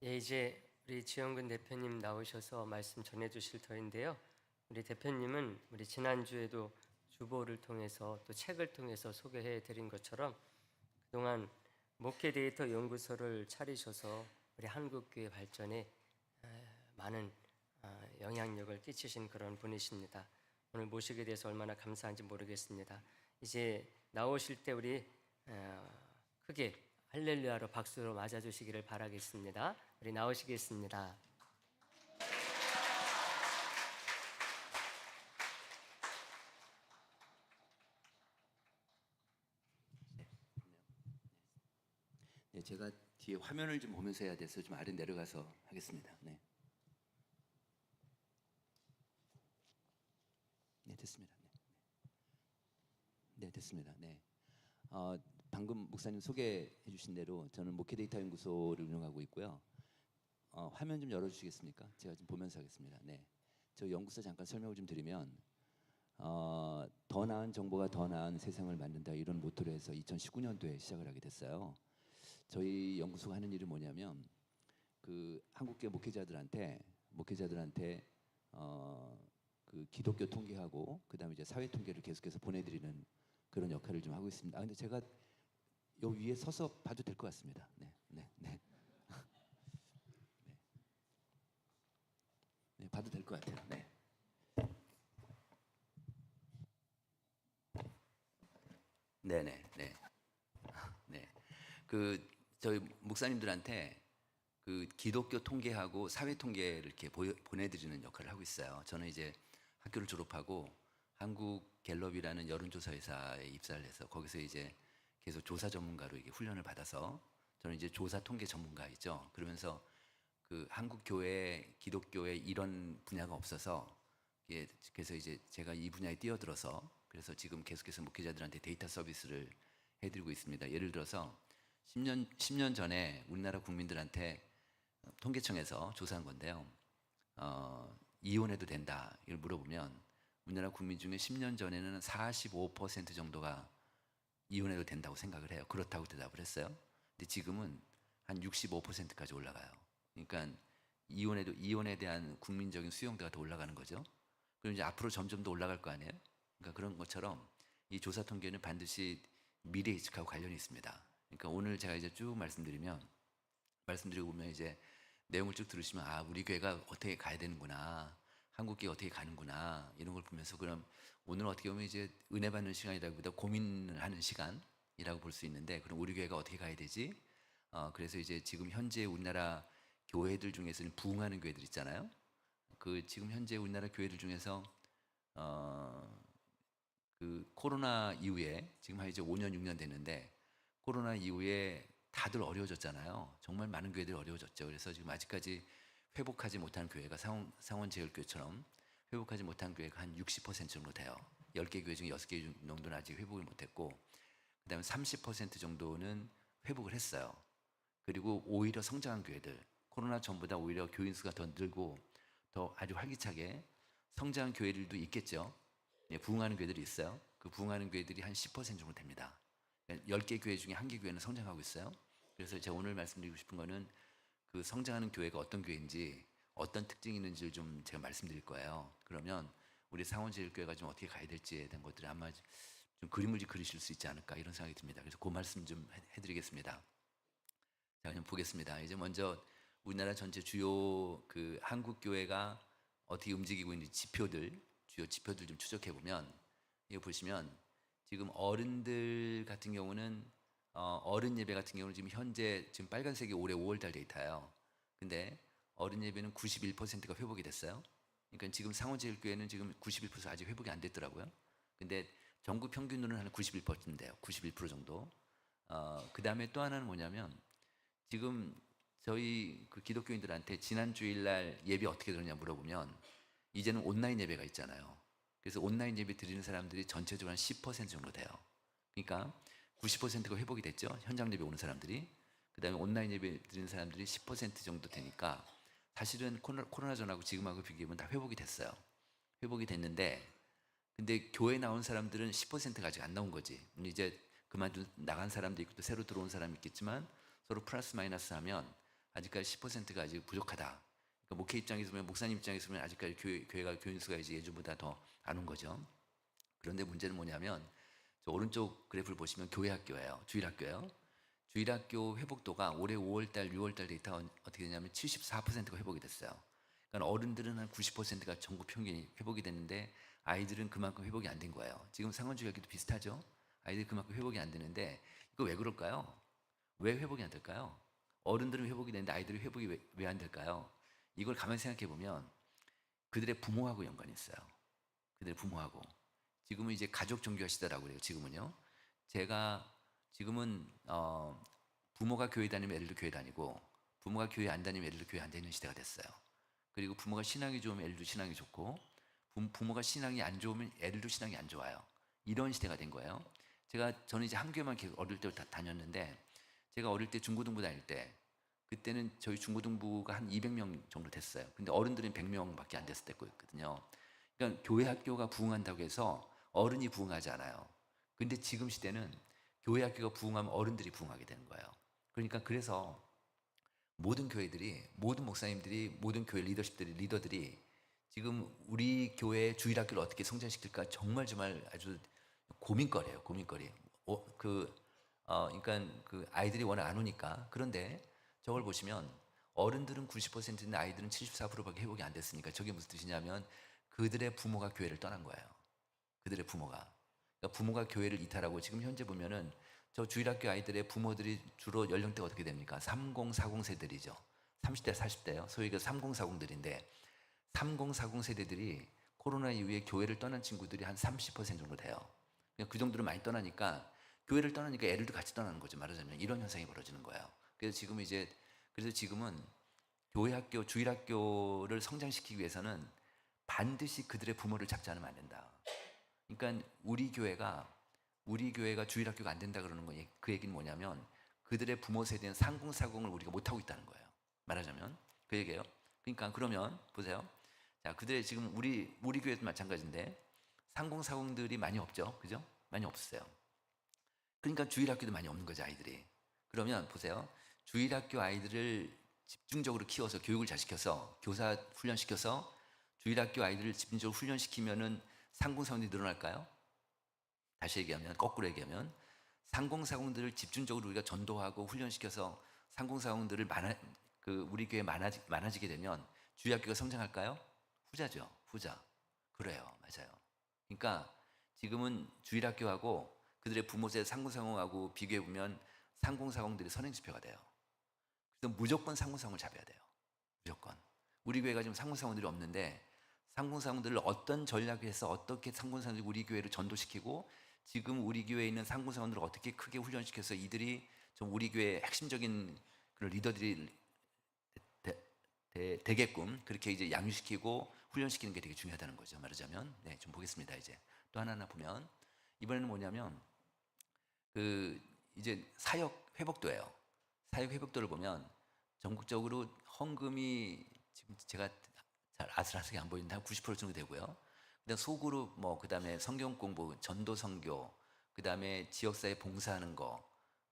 예, 이제 우리 지영근 대표님 나오셔서 말씀 전해주실 터인데요. 우리 대표님은 우리 지난주에도 주보를 통해서 또 책을 통해서 소개해 드린 것처럼 그동안 목회 데이터 연구소를 차리셔서 우리 한국교회 발전에 많은 영향력을 끼치신 그런 분이십니다. 오늘 모시게 돼서 얼마나 감사한지 모르겠습니다. 이제 나오실 때 우리 크게 할렐루야로 박수로 맞아주시기를 바라겠습니다. 우리 나오시겠습니다. 네, 제가 뒤에 화면을 좀 보면서 해야 돼서 좀 아래 내려가서 하겠습니다. 네, 네 됐습니다. 네, 네 됐습니다. 네, 방금 목사님 소개해 주신 대로 저는 목회 데이터 연구소를 운영하고 있고요. 화면 좀 열어주시겠습니까? 제가 좀 보면서 하겠습니다. 네, 저 연구소 잠깐 설명을 좀 드리면 더 나은 정보가 더 나은 세상을 만든다 이런 모토로 해서 2019년도에 시작을 하게 됐어요. 저희 연구소가 하는 일은 뭐냐면 그 한국계 목회자들한테 그 기독교 통계하고 그다음에 이제 사회 통계를 계속해서 보내드리는 그런 역할을 좀 하고 있습니다. 근데 제가 요 위에 서서 봐도 될 것 같습니다. 네, 네, 네, 네, 네, 봐도 될 것 같아요. 네, 네, 네, 네, 네. 그 저희 목사님들한테 그 기독교 통계하고 사회 통계를 이렇게 보내드리는 역할을 하고 있어요. 저는 이제 학교를 졸업하고 한국 갤럽이라는 여론조사 회사에 입사를 해서 거기서 이제 계속 조사 전문가로 이게 훈련을 받아서 저는 이제 조사 통계 전문가이죠. 그러면서 그 한국 교회, 기독교에 이런 분야가 없어서 그래서 이제 제가 이 분야에 뛰어들어서 그래서 지금 계속해서 목회자들한테 데이터 서비스를 해드리고 있습니다. 예를 들어서 10년 전에 우리나라 국민들한테 통계청에서 조사한 건데요. 이혼해도 된다 이걸 물어보면 우리나라 국민 중에 10년 전에는 45% 정도가 이혼해도 된다고 생각을 해요. 그렇다고 대답을 했어요. 근데 지금은 한 65%까지 올라가요. 그러니까 이혼에 대한 국민적인 수용도가 더 올라가는 거죠. 그럼 이제 앞으로 점점 더 올라갈 거 아니에요? 그러니까 그런 것처럼 이 조사 통계는 반드시 미래 예측하고 관련이 있습니다. 그러니까 오늘 제가 이제 쭉 말씀드리고 보면 이제 내용을 쭉 들으시면 아 우리 교회가 어떻게 가야 되는구나 한국교회 어떻게 가는구나 이런 걸 보면서 그럼 오늘 어떻게 보면 이제 은혜 받는 시간이라기보다 고민을 하는 시간이라고 볼 수 있는데 그럼 우리 교회가 어떻게 가야 되지? 그래서 이제 지금 현재 우리나라 교회들 중에서는 부흥하는 교회들 있잖아요. 그 지금 현재 우리나라 교회들 중에서 어, 그 코로나 이후에 지금 한 이제 5년 6년 됐는데 코로나 이후에 다들 어려워졌잖아요. 정말 많은 교회들이 어려워졌죠. 그래서 지금 아직까지 회복하지 못한 교회가 상원제일교회처럼 회복하지 못한 교회가 한 60% 정도 돼요. 10개 교회 중에 6개 정도는 아직 회복을 못했고 그다음에 30% 정도는 회복을 했어요. 그리고 오히려 성장한 교회들 코로나 전보다 오히려 교인 수가 더 늘고 더 아주 활기차게 성장한 교회들도 있겠죠. 예, 부흥하는 교회들이 있어요. 그 부흥하는 교회들이 한 10% 정도 됩니다. 10개 교회 중에 1개 교회는 성장하고 있어요. 그래서 제가 오늘 말씀드리고 싶은 거는 그 성장하는 교회가 어떤 교회인지 어떤 특징이 있는지를 좀 제가 말씀드릴 거예요. 그러면 우리 상원제일교회가 좀 어떻게 가야 될지에 대한 것들을 아마 좀 그림을 그리실 수 있지 않을까 이런 생각이 듭니다. 그래서 그 말씀 좀 해드리겠습니다. 자, 그냥 보겠습니다. 이제 먼저 우리나라 전체 주요 그 한국 교회가 어떻게 움직이고 있는 주요 지표들 좀 추적해 보면 이거 보시면 지금 어른들 같은 경우는 어른 예배 같은 경우는 지금 현재 지금 빨간색이 올해 5월달 데이터예요. 근데 어른 예배는 91%가 회복이 됐어요. 그러니까 지금 상호제일교회는 지금 91% 아직 회복이 안 됐더라고요. 근데 전국 평균으로는 한 91%인데요. 91% 정도. 그 다음에 또 하나는 뭐냐면 지금 저희 그 기독교인들한테 지난 주일날 예배 어떻게 들었냐 물어보면 이제는 온라인 예배가 있잖아요. 그래서 온라인 예배 드리는 사람들이 전체적으로 한 10% 정도 돼요. 그러니까 90%가 회복이 됐죠. 현장 예배 오는 사람들이. 그 다음에 온라인 예배 드리는 사람들이 10% 정도 되니까 사실은 코로나 전하고 지금하고 비교하면 다 회복이 됐어요. 회복이 됐는데 근데 교회 나온 사람들은 10%가 아직 안 나온 거지. 이제 그만둔 나간 사람도 있고 또 새로 들어온 사람이 있겠지만 서로 플러스 마이너스 하면 아직까지 10%가 아직 부족하다. 그러니까 목회 입장에서 보면 목사님 입장에서 보면 아직까지 교회가 교인 수가 이제 예전보다 더 안 온 거죠. 그런데 문제는 뭐냐면 저 오른쪽 그래프를 보시면 교회 학교예요. 주일 학교예요. 주일 학교 회복도가 올해 5월달, 6월달 데이터가 어떻게 되냐면 74%가 회복이 됐어요. 그러니까 어른들은 한 90%가 전국 평균이 회복이 됐는데 아이들은 그만큼 회복이 안 된 거예요. 지금 상원주일학교도 비슷하죠. 아이들이 그만큼 회복이 안 되는데 이거 왜 그럴까요? 왜 회복이 안 될까요? 어른들은 회복이 되는데 아이들이 회복이 왜 안 될까요? 이걸 가만히 생각해 보면 그들의 부모하고 연관이 있어요. 그들의 부모하고. 지금은 이제 가족 종교화 시대라고 그래요. 지금은요. 제가 지금은 부모가 교회 다니면 애들도 교회 다니고 부모가 교회 안 다니면 애들도 교회 안 다니는 시대가 됐어요. 그리고 부모가 신앙이 좋으면 애들도 신앙이 좋고 부모가 신앙이 안 좋으면 애들도 신앙이 안 좋아요. 이런 시대가 된 거예요. 저는 이제 한 교회만 계속 어릴 때부터 다녔는데 제가 어릴 때 중고등부 다닐 때 그때는 저희 중고등부가 한 200명 정도 됐어요. 근데 어른들은 100명밖에 안 됐을 때거든요. 그러니까 교회 학교가 부흥한다고 해서 어른이 부흥하지 않아요. 근데 지금 시대는 교회 학교가 부흥하면 어른들이 부흥하게 되는 거예요. 그러니까 그래서 모든 교회들이, 모든 목사님들이, 모든 교회 리더들이 지금 우리 교회 주일학교를 어떻게 성장시킬까 정말 아주 고민거리예요. 고민거리. 그러니까 그 아이들이 워낙 안 오니까. 그런데 저걸 보시면 어른들은 90%인데 아이들은 74%밖에 회복이 안 됐으니까 저게 무슨 뜻이냐면 그들의 부모가 교회를 떠난 거예요. 그들의 부모가. 그러니까 부모가 교회를 이탈하고 지금 현재 보면은 저 주일학교 아이들의 부모들이 주로 연령대가 어떻게 됩니까? 30, 40 세대들이죠. 30대, 40대요. 소위 그 30, 40들인데 30, 40 세대들이 코로나 이후에 교회를 떠난 친구들이 한 30% 정도 돼요. 그 정도로 많이 떠나니까 교회를 떠나니까 애들도 같이 떠나는 거죠. 말하자면 이런 현상이 벌어지는 거예요. 그래서 지금은 교회 학교, 주일 학교를 성장시키기 위해서는 반드시 그들의 부모를 잡지 않으면 안 된다. 그러니까 우리 교회가 주일 학교가 안 된다 그러는 거예요. 그 얘기는 뭐냐면 그들의 부모 세대는 상궁사궁을 우리가 못 하고 있다는 거예요. 말하자면 그 얘기예요. 그러니까 그러면 보세요. 자, 그들의 지금 우리 교회도 마찬가지인데 상궁사궁들이 많이 없죠, 그죠? 많이 없어요. 그러니까 주일 학교도 많이 없는 거죠, 아이들이. 그러면 보세요. 주일 학교 아이들을 집중적으로 키워서 교육을 잘 시켜서 교사 훈련시켜서 주일 학교 아이들을 집중적으로 훈련시키면은 상궁사궁들이 늘어날까요? 다시 얘기하면 거꾸로 얘기하면 상공사공들을 집중적으로 우리가 전도하고 훈련시켜서 상공사공들을 우리 교회에 많아지게 되면 주일학교가 성장할까요? 후자죠. 후자. 그래요. 맞아요. 그러니까 지금은 주일학교하고 그들의 부모 세대 상공사공하고 비교해 보면 상공사공들이 선행지표가 돼요. 그래서 무조건 상공사공을 잡아야 돼요. 무조건. 우리 교회가 지금 상공사공들이 없는데 상공사공들을 어떤 전략을 해서 어떻게 상공사공들이 우리 교회를 전도시키고 지금 우리 교회에 있는 상공사원들을 어떻게 크게 훈련시켜서 이들이 좀 우리 교회의 핵심적인 그런 리더들이 되게끔 그렇게 이제 양육시키고 훈련시키는 게 되게 중요하다는 거죠. 말하자면 좀 보겠습니다. 이제 또 하나 보면 이번에는 뭐냐면 그 이제 사역 회복도예요. 사역 회복도를 보면 전국적으로 헌금이 지금 제가 잘 아슬아슬하게 안 보이는데 한 90% 정도 되고요. 그다음 소그룹 그다음에 성경 공부, 전도 선교, 그다음에 지역사회 봉사하는 거,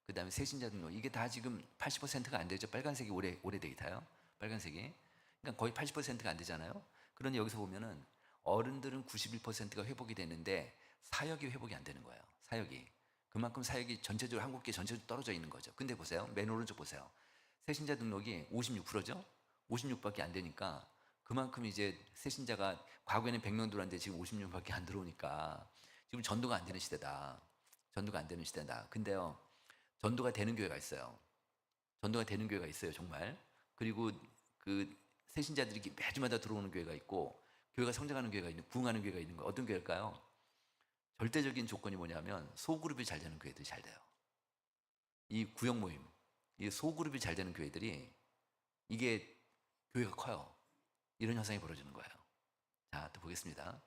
그다음에 새신자 등록 이게 다 지금 80%가 안 되죠. 빨간색이 올해 데이터요. 빨간색이. 그러니까 거의 80%가 안 되잖아요. 그런데 여기서 보면은 어른들은 91%가 회복이 되는데 사역이 회복이 안 되는 거예요. 사역이. 그만큼 사역이 전체적으로 한국계 전체적으로 떨어져 있는 거죠. 근데 보세요. 맨 오른쪽 보세요. 새신자 등록이 56%죠. 56밖에 안 되니까 그만큼 이제 새신자가 과거에는 100명 들어왔는데 지금 50명밖에 안 들어오니까 지금 전도가 안 되는 시대다. 전도가 안 되는 시대다. 근데요, 전도가 되는 교회가 있어요. 전도가 되는 교회가 있어요, 정말. 그리고 그 새신자들이 매주마다 들어오는 교회가 있고 교회가 성장하는 교회가 있는, 부흥하는 교회가 있는 거 어떤 교회일까요? 절대적인 조건이 뭐냐면 소그룹이 잘 되는 교회들이 잘 돼요. 이 구역 모임, 이 소그룹이 잘 되는 교회들이 이게 교회가 커요. 이런 현상이 벌어지는 거예요. 자, 또 보겠습니다.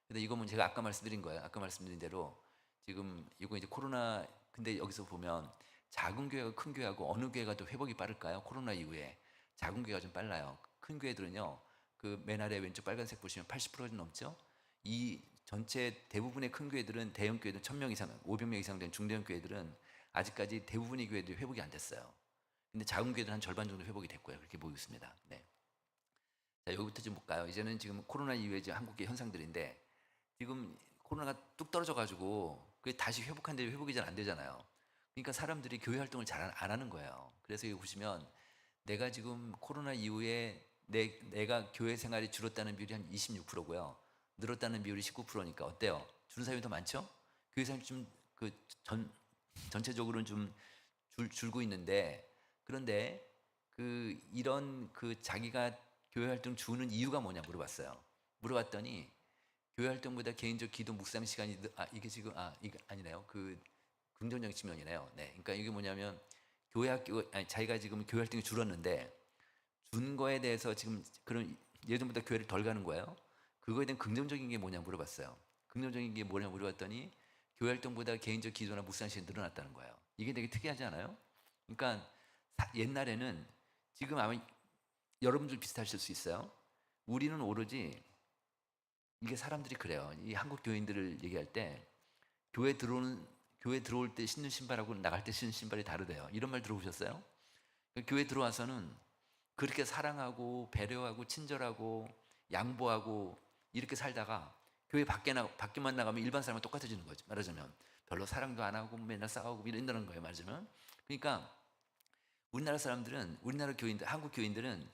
근데 이거는 제가 아까 말씀드린 거예요. 아까 말씀드린 대로 지금 이거 이제 코로나 근데 여기서 보면 작은 교회가 큰 교회하고 어느 교회가 더 회복이 빠를까요? 코로나 이후에 작은 교회가 좀 빨라요. 큰 교회들은요. 그 맨 아래 왼쪽 빨간색 보시면 80%좀 넘죠. 이 전체 대부분의 큰 교회들은 대형 교회들 1000명 이상, 500명 이상 된 중대형 교회들은 아직까지 대부분의 교회들이 회복이 안 됐어요. 근데 작은 교회들은 한 절반 정도 회복이 됐고요. 그렇게 보고 있습니다. 네. 자, 여기부터 좀 볼까요? 이제는 지금 코로나 이후에 지금 한국의 현상들인데 지금 코로나가 뚝 떨어져가지고 그게 다시 회복한데 회복이 잘 안 되잖아요. 그러니까 사람들이 교회 활동을 잘 안 하는 거예요. 그래서 여기 보시면 내가 지금 코로나 이후에 내가 교회 생활이 줄었다는 비율이 한 26%고요. 늘었다는 비율이 19%니까 어때요? 줄은 사람이 더 많죠? 교회 사람이 전체적으로는 좀 줄고 있는데 그런데 이런 자기가 교회 활동 주는 이유가 뭐냐 물어봤어요. 물어봤더니 교회 활동보다 개인적 기도 묵상 시간이 이게 지금 이게 아니네요. 긍정적인 측면이네요. 네, 그러니까 이게 뭐냐면 자기가 지금 교회 활동이 줄었는데 준 거에 대해서 지금 그런 예전보다 교회를 덜 가는 거예요. 그거에 대한 긍정적인 게 뭐냐 물어봤어요. 긍정적인 게 뭐냐 물어봤더니 교회 활동보다 개인적 기도나 묵상 시간이 늘어났다는 거예요. 이게 되게 특이하지 않아요? 그러니까 옛날에는 지금 아마 여러분들 비슷하실 수 있어요. 우리는 오로지 이게 사람들이 그래요. 이 한국 교인들을 얘기할 때 교회 들어올 때 신는 신발하고 나갈 때 신는 신발이 다르대요. 이런 말 들어보셨어요? 교회 들어와서는 그렇게 사랑하고 배려하고 친절하고 양보하고 이렇게 살다가 교회 밖에만 나가면 일반 사람과 똑같아지는 거죠. 말하자면 별로 사랑도 안 하고 맨날 싸우고 이런다는 거예요. 말하자면 그러니까 우리나라 교인들, 한국 교인들은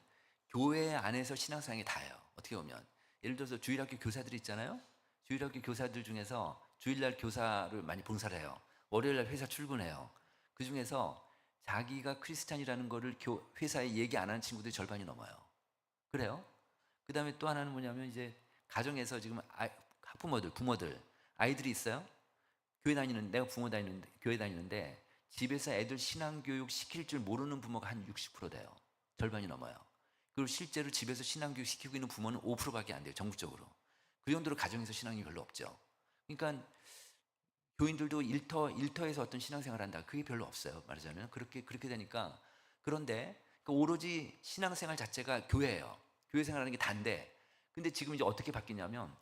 교회 안에서 신앙생활이 다예요. 어떻게 보면 예를 들어서 주일학교 교사들이 있잖아요. 주일학교 교사들 중에서 주일날 교사를 많이 봉사를 해요. 월요일날 회사 출근해요. 그 중에서 자기가 크리스찬이라는 거를 회사에 얘기 안 하는 친구들이 절반이 넘어요. 그래요? 그 다음에 또 하나는 뭐냐면 이제 가정에서 지금 부모들 아이들이 있어요. 내가 교회 다니는데 집에서 애들 신앙교육 시킬 줄 모르는 부모가 한 60% 돼요. 절반이 넘어요. 그리고 실제로 집에서 신앙교육 시키고 있는 부모는 5%밖에 안 돼요. 전국적으로. 그 정도로 가정에서 신앙이 별로 없죠. 그러니까 교인들도 일터에서 어떤 신앙생활을 한다. 그게 별로 없어요. 말하자면 그렇게 되니까 그런데 오로지 신앙생활 자체가 교회예요. 교회 생활하는 게 다인데 근데 지금 이제 어떻게 바뀌냐면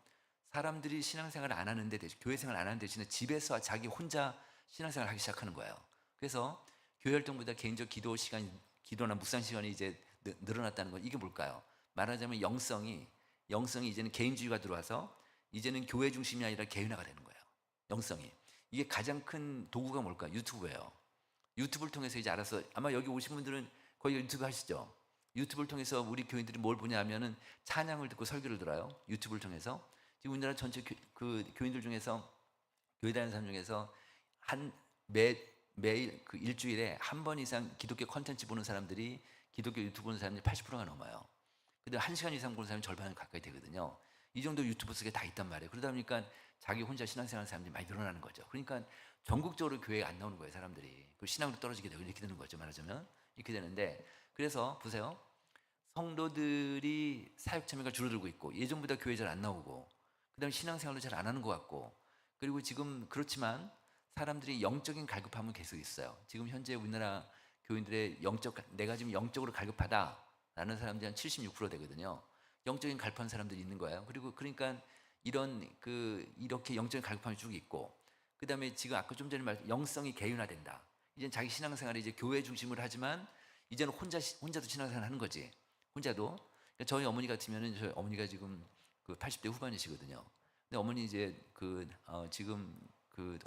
사람들이 신앙생활을 안 하는데 교회 생활 안 하는 대신에 집에서 자기 혼자 신앙생활을 하기 시작하는 거예요. 그래서 교회 활동보다 개인적 기도나 묵상 시간이 이제 늘어났다는 건 이게 뭘까요? 말하자면 영성이 이제는 개인주의가 들어와서 이제는 교회 중심이 아니라 개인화가 되는 거예요. 영성이. 이게 가장 큰 도구가 뭘까? 유튜브예요. 유튜브를 통해서 이제 알아서 아마 여기 오신 분들은 거의 유튜브 하시죠? 유튜브를 통해서 우리 교인들이 뭘 보냐 하면은 찬양을 듣고 설교를 들어요. 유튜브를 통해서. 지금 우리나라 전체 교인들 중에서 교회 다니는 사람 중에서 매일 일주일에 한 번 이상 기독교 컨텐츠 보는 사람들이 기독교 유튜브 보는 사람들이 80%가 넘어요. 근데 1시간 이상 보는 사람이 절반 가까이 되거든요. 이 정도 유튜브 속에 다 있단 말이에요. 그러다 보니까 자기 혼자 신앙생활 하는 사람들이 많이 늘어나는 거죠. 그러니까 전국적으로 교회에 안 나오는 거예요, 사람들이. 그 신앙도 떨어지게 되고 이렇게 되는 거죠, 말하자면. 이렇게 되는데 그래서 보세요. 성도들이 사역 참여가 줄어들고 있고 예전보다 교회 잘 안 나오고 그다음에 신앙생활도 잘 안 하는 것 같고 그리고 지금 그렇지만 사람들이 영적인 갈급함은 계속 있어요. 지금 현재 우리나라 교인들의 내가 지금 영적으로 갈급하다라는 사람들이 한 76% 되거든요. 영적인 갈급한 사람들이 있는 거예요. 그리고 그러니까 이렇게 영적인 갈급함이 쭉 있고 그다음에 지금 아까 좀 전에 영성이 개인화된다. 이제 자기 신앙생활을 이제 교회 중심으로 하지만 이제는 혼자도 신앙생활 하는 거지. 혼자도. 그러니까 저희 어머니 같으면은 저희 어머니가 지금 80대 후반이시거든요. 근데 어머니 이제 지금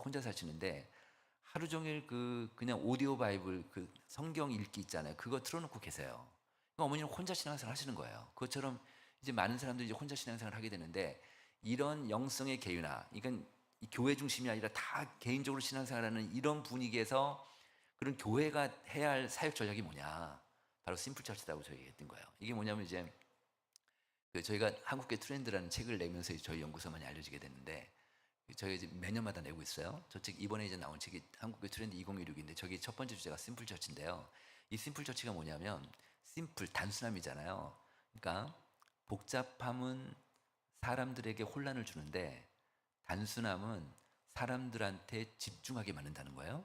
혼자 사시는데 하루 종일 그냥 오디오 바이블 성경 읽기 있잖아요. 그거 틀어놓고 계세요. 그러니까 어머니는 혼자 신앙생활 하시는 거예요. 그것처럼 이제 많은 사람들이 이제 혼자 신앙생활 하게 되는데 이런 영성의 개인화, 이건 교회 중심이 아니라 다 개인적으로 신앙생활하는 이런 분위기에서 그런 교회가 해야 할 사역 전략이 뭐냐? 바로 심플 처치라고 저희가 했던 거예요. 이게 뭐냐면 이제 저희가 한국계 트렌드라는 책을 내면서 저희 연구소 많이 알려지게 됐는데 저희가 이제 매년마다 내고 있어요. 저 책 이번에 이제 나온 책이 한국계 트렌드 2016인데 저기 첫 번째 주제가 심플 처치인데요. 이 심플 처치가 뭐냐면 심플 단순함이잖아요. 그러니까 복잡함은 사람들에게 혼란을 주는데 단순함은 사람들한테 집중하게 만든다는 거예요.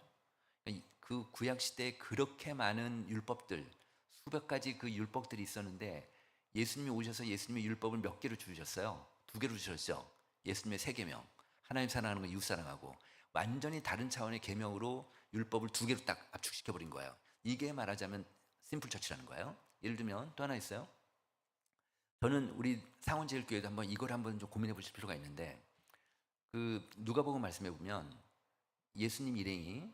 그 구약 시대에 그렇게 많은 율법들, 수백 가지 그 율법들이 있었는데 예수님이 오셔서 예수님의 율법을 몇 개로 주셨어요? 2개로 주셨죠. 예수님의 3계명, 하나님 사랑하는 거 이웃 사랑하고 완전히 다른 차원의 계명으로 율법을 2개로 딱 압축시켜 버린 거예요. 이게 말하자면 심플 처치라는 거예요. 예를 들면 또 하나 있어요. 저는 우리 상원제일교회도 한번 이걸 한번 좀 고민해 보실 필요가 있는데, 그 누가복음 말씀해 보면 예수님 일행이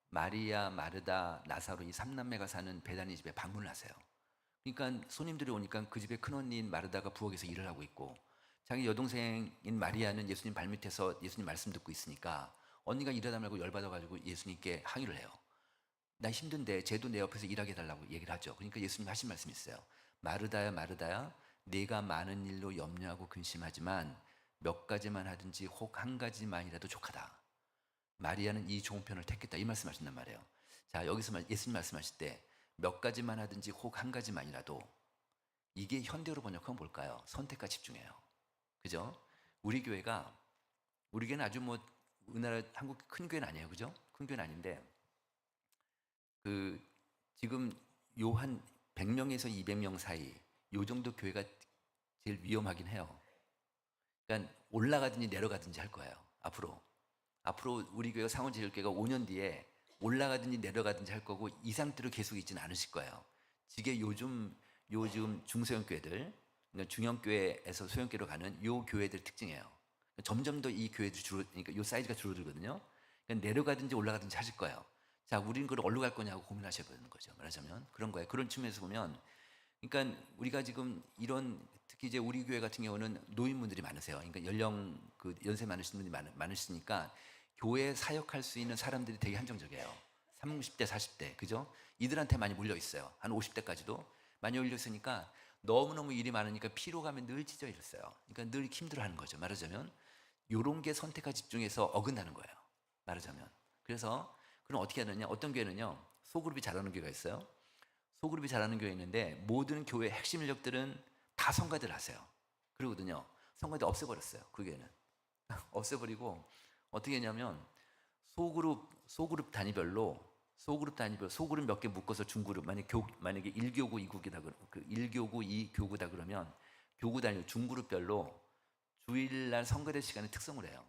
마리아, 마르다, 나사로 이 삼남매가 사는 베다니 집에 방문을 하세요. 그러니까 손님들이 오니까 그 집에 큰언니인 마르다가 부엌에서 일을 하고 있고, 자기 여동생인 마리아는 예수님 발밑에서 예수님 말씀 듣고 있으니까 언니가 일하다 말고 열받아가지고 예수님께 항의를 해요. 나 힘든데 쟤도 내 옆에서 일하게 해달라고 얘기를 하죠. 그러니까 예수님 하신 말씀이 있어요. 마르다야 마르다야, 네가 많은 일로 염려하고 근심하지만 몇 가지만 하든지 혹 한 가지만이라도 족하다. 마리아는 이 좋은 편을 택했다. 이 말씀하신단 말이에요. 자, 여기서 예수님 말씀하실 때 몇 가지만 하든지 혹 한 가지만이라도, 이게 현대어로 번역하면 뭘까요? 선택과 집중해요. 그죠? 우리 교회는 아주 뭐 우리나라 한국 큰 교회는 아니에요. 그죠? 큰 교회는 아닌데, 그 지금 요 한 100명에서 200명 사이 요 정도 교회가 제일 위험하긴 해요. 그러니까 올라가든지 내려가든지 할 거예요. 앞으로 우리 교회가 상원제일교회가 5년 뒤에 올라가든지 내려가든지 할 거고, 이 상태로 계속 있지는 않으실 거예요. 이게 요즘 중소형 교회들, 그러니까 중형교회에서 소형교회로 가는 요 교회들 특징이에요. 점점 더 이 교회들 그러니까 요 사이즈가 줄어들거든요. 그러니까 내려가든지 올라가든지 하실 거예요. 자, 우리는 그걸 어디로 갈 거냐고 고민하셔야 되는 거죠. 말하자면 그런 거예요. 그런 측면에서 보면, 그러니까 우리가 지금 이런, 특히 이제 우리 교회 같은 경우는 노인분들이 많으세요. 그러니까 연세 많으신 분들이 많으시니까 교회에 사역할 수 있는 사람들이 되게 한정적이에요. 30대, 40대, 그죠? 이들한테 많이 몰려 있어요. 한 50대까지도 많이 몰려 있으니까 너무너무 일이 많으니까 피로감에 늘 찢어 있어요. 그러니까 늘 힘들어하는 거죠. 말하자면 요런 게 선택과 집중해서 어긋나는 거예요. 말하자면. 그래서 그럼 어떻게 하느냐? 어떤 교회는요, 소그룹이 잘하는 교회가 있어요. 소그룹이 잘하는 교회 있는데 모든 교회 핵심 인력들은 다 성가대를 하세요. 그러거든요. 성가대 없애버렸어요. 그 교회는. 없애버리고 어떻게 했냐면 소그룹 단위별로 소그룹 몇 개 묶어서 중그룹, 만약에 1교구 2국이다, 그 1교구 2교구다 그러면 교구 단위 중그룹별로 주일날 성가대 시간에 특성을 해요.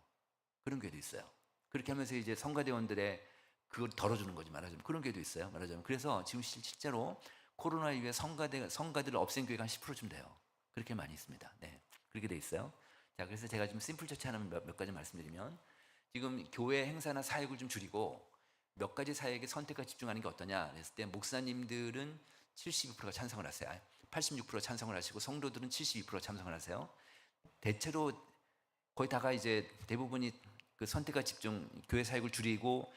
그런 교회도 있어요. 그렇게 하면서 이제 성가대원들의 그걸 덜어주는 거지, 말하자면. 그런 교회도 있어요, 말하자면. 그래서 지금 실제로 코로나 이후에 성가대를 없앤 교회가 한 10%쯤 돼요. 그렇게 많이 있습니다. 네, 그렇게 돼 있어요. 자, 그래서 제가 지금 심플 처치 하는 몇 가지 말씀드리면, 지금 교회 행사나 사역을 좀 줄이고 몇 가지 사역에 선택과 집중하는 게 어떠냐 그랬을 때, 목사님들은 72%가 찬성을 하세요. 86% 찬성을 하시고 성도들은 72% 찬성을 하세요. 대체로 거의 다가 이제 대부분이 그 선택과 집중, 교회 사역을 줄이고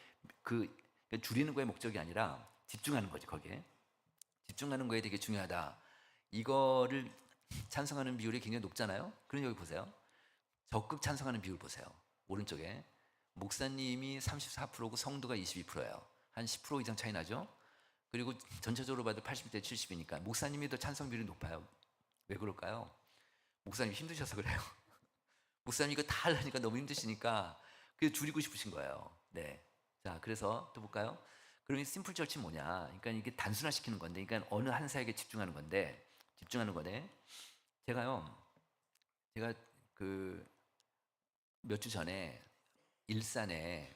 줄이는 거에 목적이 아니라 집중하는 거지. 거기에 집중하는 거에 되게 중요하다. 이거를 찬성하는 비율이 굉장히 높잖아요. 그럼 여기 보세요. 적극 찬성하는 비율 보세요. 오른쪽에 목사님이 34%고 성도가 22%예요. 한 10% 이상 차이 나죠. 그리고 전체적으로 봐도 80대 70이니까 목사님이 더 찬성 비율이 높아요. 왜 그럴까요? 목사님이 힘드셔서 그래요. 목사님 이거 다 하려니까 너무 힘드시니까 그게 줄이고 싶으신 거예요. 네. 자, 그래서 또 볼까요? 그럼 이 심플 처치 뭐냐? 그러니까 이게 단순화시키는 건데, 그러니까 어느 한 사역에 집중하는 거네. 제가 그 몇 주 전에 일산에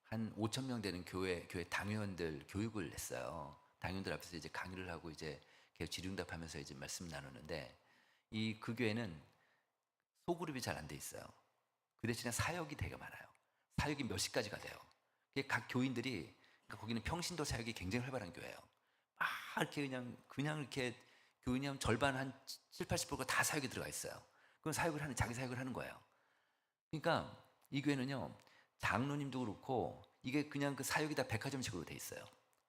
한 5천 명 되는 교회 당회원들 교육을 했어요. 당회원들 앞에서 이제 강의를 하고 이제 계속 질의응답하면서 이제 말씀 나누는데, 그 교회는 소그룹이 잘 안 돼 있어요. 그 대신에 사역이 되게 많아요. 사역이 몇 시까지가 돼요. 각 교인들이, 그러니까 거기는 평신도 사역이 굉장히 활발한 교회예요. 막 이렇게 그냥 이렇게 교인이 한 절반, 한 7, 80%가 다 사역에 들어가 있어요. 그럼 자기 사역을 하는 거예요. 그러니까 이 교회는요, 장로님도 그렇고 이게 그냥 그 사역이 다 백화점식으로 돼 있어요.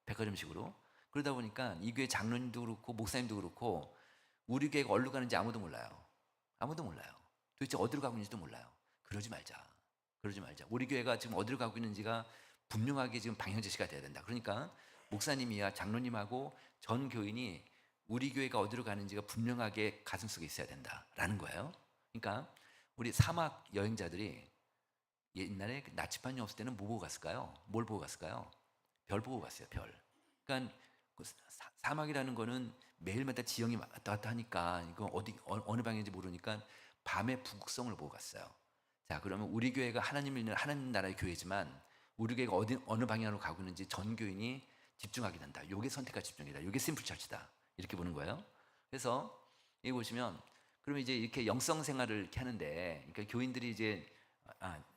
백화점식으로. 그러다 보니까 이 교회 장로님도 그렇고 목사님도 그렇고 우리 교회가 어디로 가는지 아무도 몰라요. 도대체 어디로 가고 있는지도 몰라요. 그러지 말자. 우리 교회가 지금 어디로 가고 있는지가 분명하게 지금 방향 제시가 돼야 된다. 그러니까 목사님이야 장로님하고 전 교인이 우리 교회가 어디로 가는지가 분명하게 가슴속에 있어야 된다라는 거예요. 그러니까 우리 사막 여행자들이 옛날에 나치판이 없을 때는 뭐 보고 갔을까요? 뭘 보고 갔을까요? 별 보고 갔어요. 별. 그러니까 그 사막이라는 거는 매일마다 지형이 왔다 갔다 하니까 이거 어느 방향인지 모르니까 밤에 북극성을 보고 갔어요. 자, 그러면 우리 교회가 하나님 나라의 교회지만 우리 교회가 어느 방향으로 가고 있는지 전 교인이 집중하게 된다. 요게 선택과 집중이다. 요게 심플 처치다. 이렇게 보는 거예요. 그래서 여기 보시면 그러면 이제 이렇게 영성 생활을 이렇게 하는데, 그러니까 교인들이 이제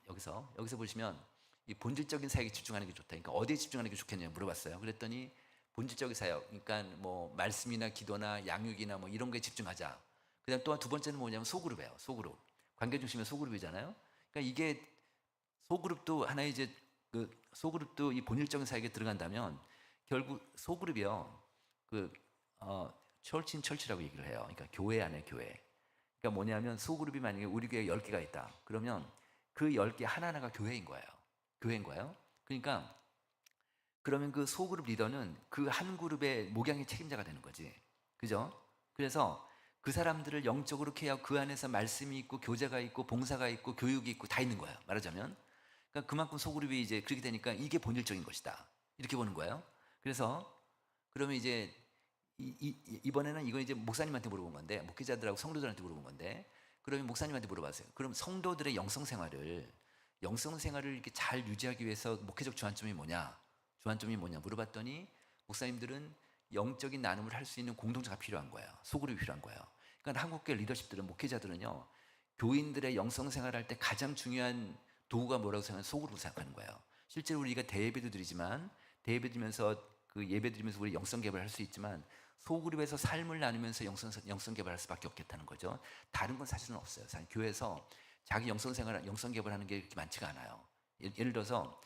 여기서 보시면 이 본질적인 사역에 집중하는 게 좋다. 그러니까 어디에 집중하는 게 좋겠냐 물어봤어요. 그랬더니 본질적인 사역, 그러니까 뭐 말씀이나 기도나 양육이나 뭐 이런 거에 집중하자. 그다음 또한 두 번째는 뭐냐면 소그룹이에요. 소그룹. 관계 중심의 소그룹이잖아요. 그러니까 이게 소그룹도 하나의 이제 그 소그룹도 이 본질적인 사역에 들어간다면 결국 소그룹이요. 철친 철치라고 얘기를 해요. 그러니까 교회 안에 교회. 그러니까 뭐냐면 소그룹이 만약에 우리 교회에 10개가 있다. 그러면 그 10개 하나하나가 교회인 거예요. 교회인 거예요. 그러니까 그러면 그 소그룹 리더는 그 한 그룹의 목양의 책임자가 되는 거지. 그죠? 그래서 그 사람들을 영적으로 케어하고 그 안에서 말씀이 있고 교제가 있고 봉사가 있고 교육이 있고 다 있는 거예요. 말하자면. 그러니까 그만큼 소그룹이 이제 그렇게 되니까 이게 본질적인 것이다. 이렇게 보는 거예요. 그래서 그러면 이제 이번에는 이거 이제 목사님한테 물어본 건데, 목회자들하고 성도들한테 물어본 건데, 그러면 목사님한테 물어봤어요. 그럼 성도들의 영성 생활을 이렇게 잘 유지하기 위해서 목회적 주안점이 뭐냐? 주안점이 뭐냐 물어봤더니 목사님들은 영적인 나눔을 할 수 있는 공동체가 필요한 거예요. 소그룹이 필요한 거예요. 그러니까 한국교회 리더십들은, 목회자들은요, 교인들의 영성 생활할 때 가장 중요한 도구가 뭐라고 생각하면 소그룹을 생각하는 거예요. 실제로 우리가 대예배도 드리지만, 대예배 드리면서 그 예배 드리면서 우리 영성 개발할 수 있지만, 소그룹에서 삶을 나누면서 영성 개발할 수밖에 없겠다는 거죠. 다른 건 사실은 없어요. 사실 교회에서 자기 영성 생활, 영성 개발하는 게 그렇게 많지가 않아요. 예를 들어서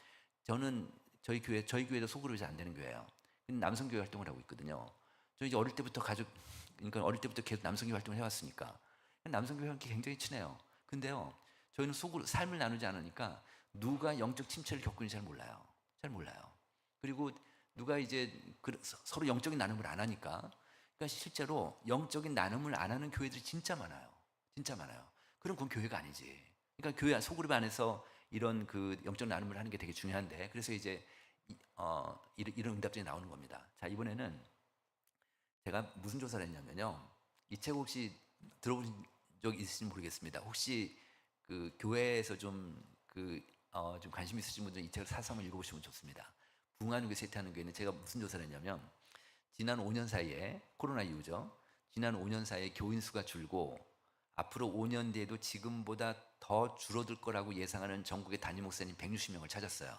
저는 저희 교회도 소그룹이 잘 안 되는 교회예요. 근데 남성교회 활동을 하고 있거든요. 저 이제 어릴 때부터 그러니까 어릴 때부터 계속 남성교회 활동을 해왔으니까 남성교회와 굉장히 친해요. 근데요, 저희는 속으로 삶을 나누지 않으니까 누가 영적 침체를 겪는지 잘 몰라요. 잘 몰라요. 그리고 누가 이제 서로 영적인 나눔을 안 하니까, 그러니까 실제로 영적인 나눔을 안 하는 교회들이 진짜 많아요. 진짜 많아요. 그럼 그건 교회가 아니지. 그러니까 교회 소그룹 안에서 이런 그 영적 나눔을 하는 게 되게 중요한데, 그래서 이제 이런 응답들이 나오는 겁니다. 자, 이번에는 제가 무슨 조사를 했냐면요. 이 책 혹시 들어보신 적 있으신지 모르겠습니다. 혹시 그 교회에서 좀 관심 있으신 분들은 이 책을 사서 한번 읽어보시면 좋습니다. 부흥하는 교회, 쇠퇴하는 교회는 제가 무슨 조사를 했냐면, 지난 5년 사이에, 코로나 이후죠. 지난 5년 사이에 교인 수가 줄고 앞으로 5년 뒤에도 지금보다 더 줄어들 거라고 예상하는 전국의 단임 목사님 160명을 찾았어요.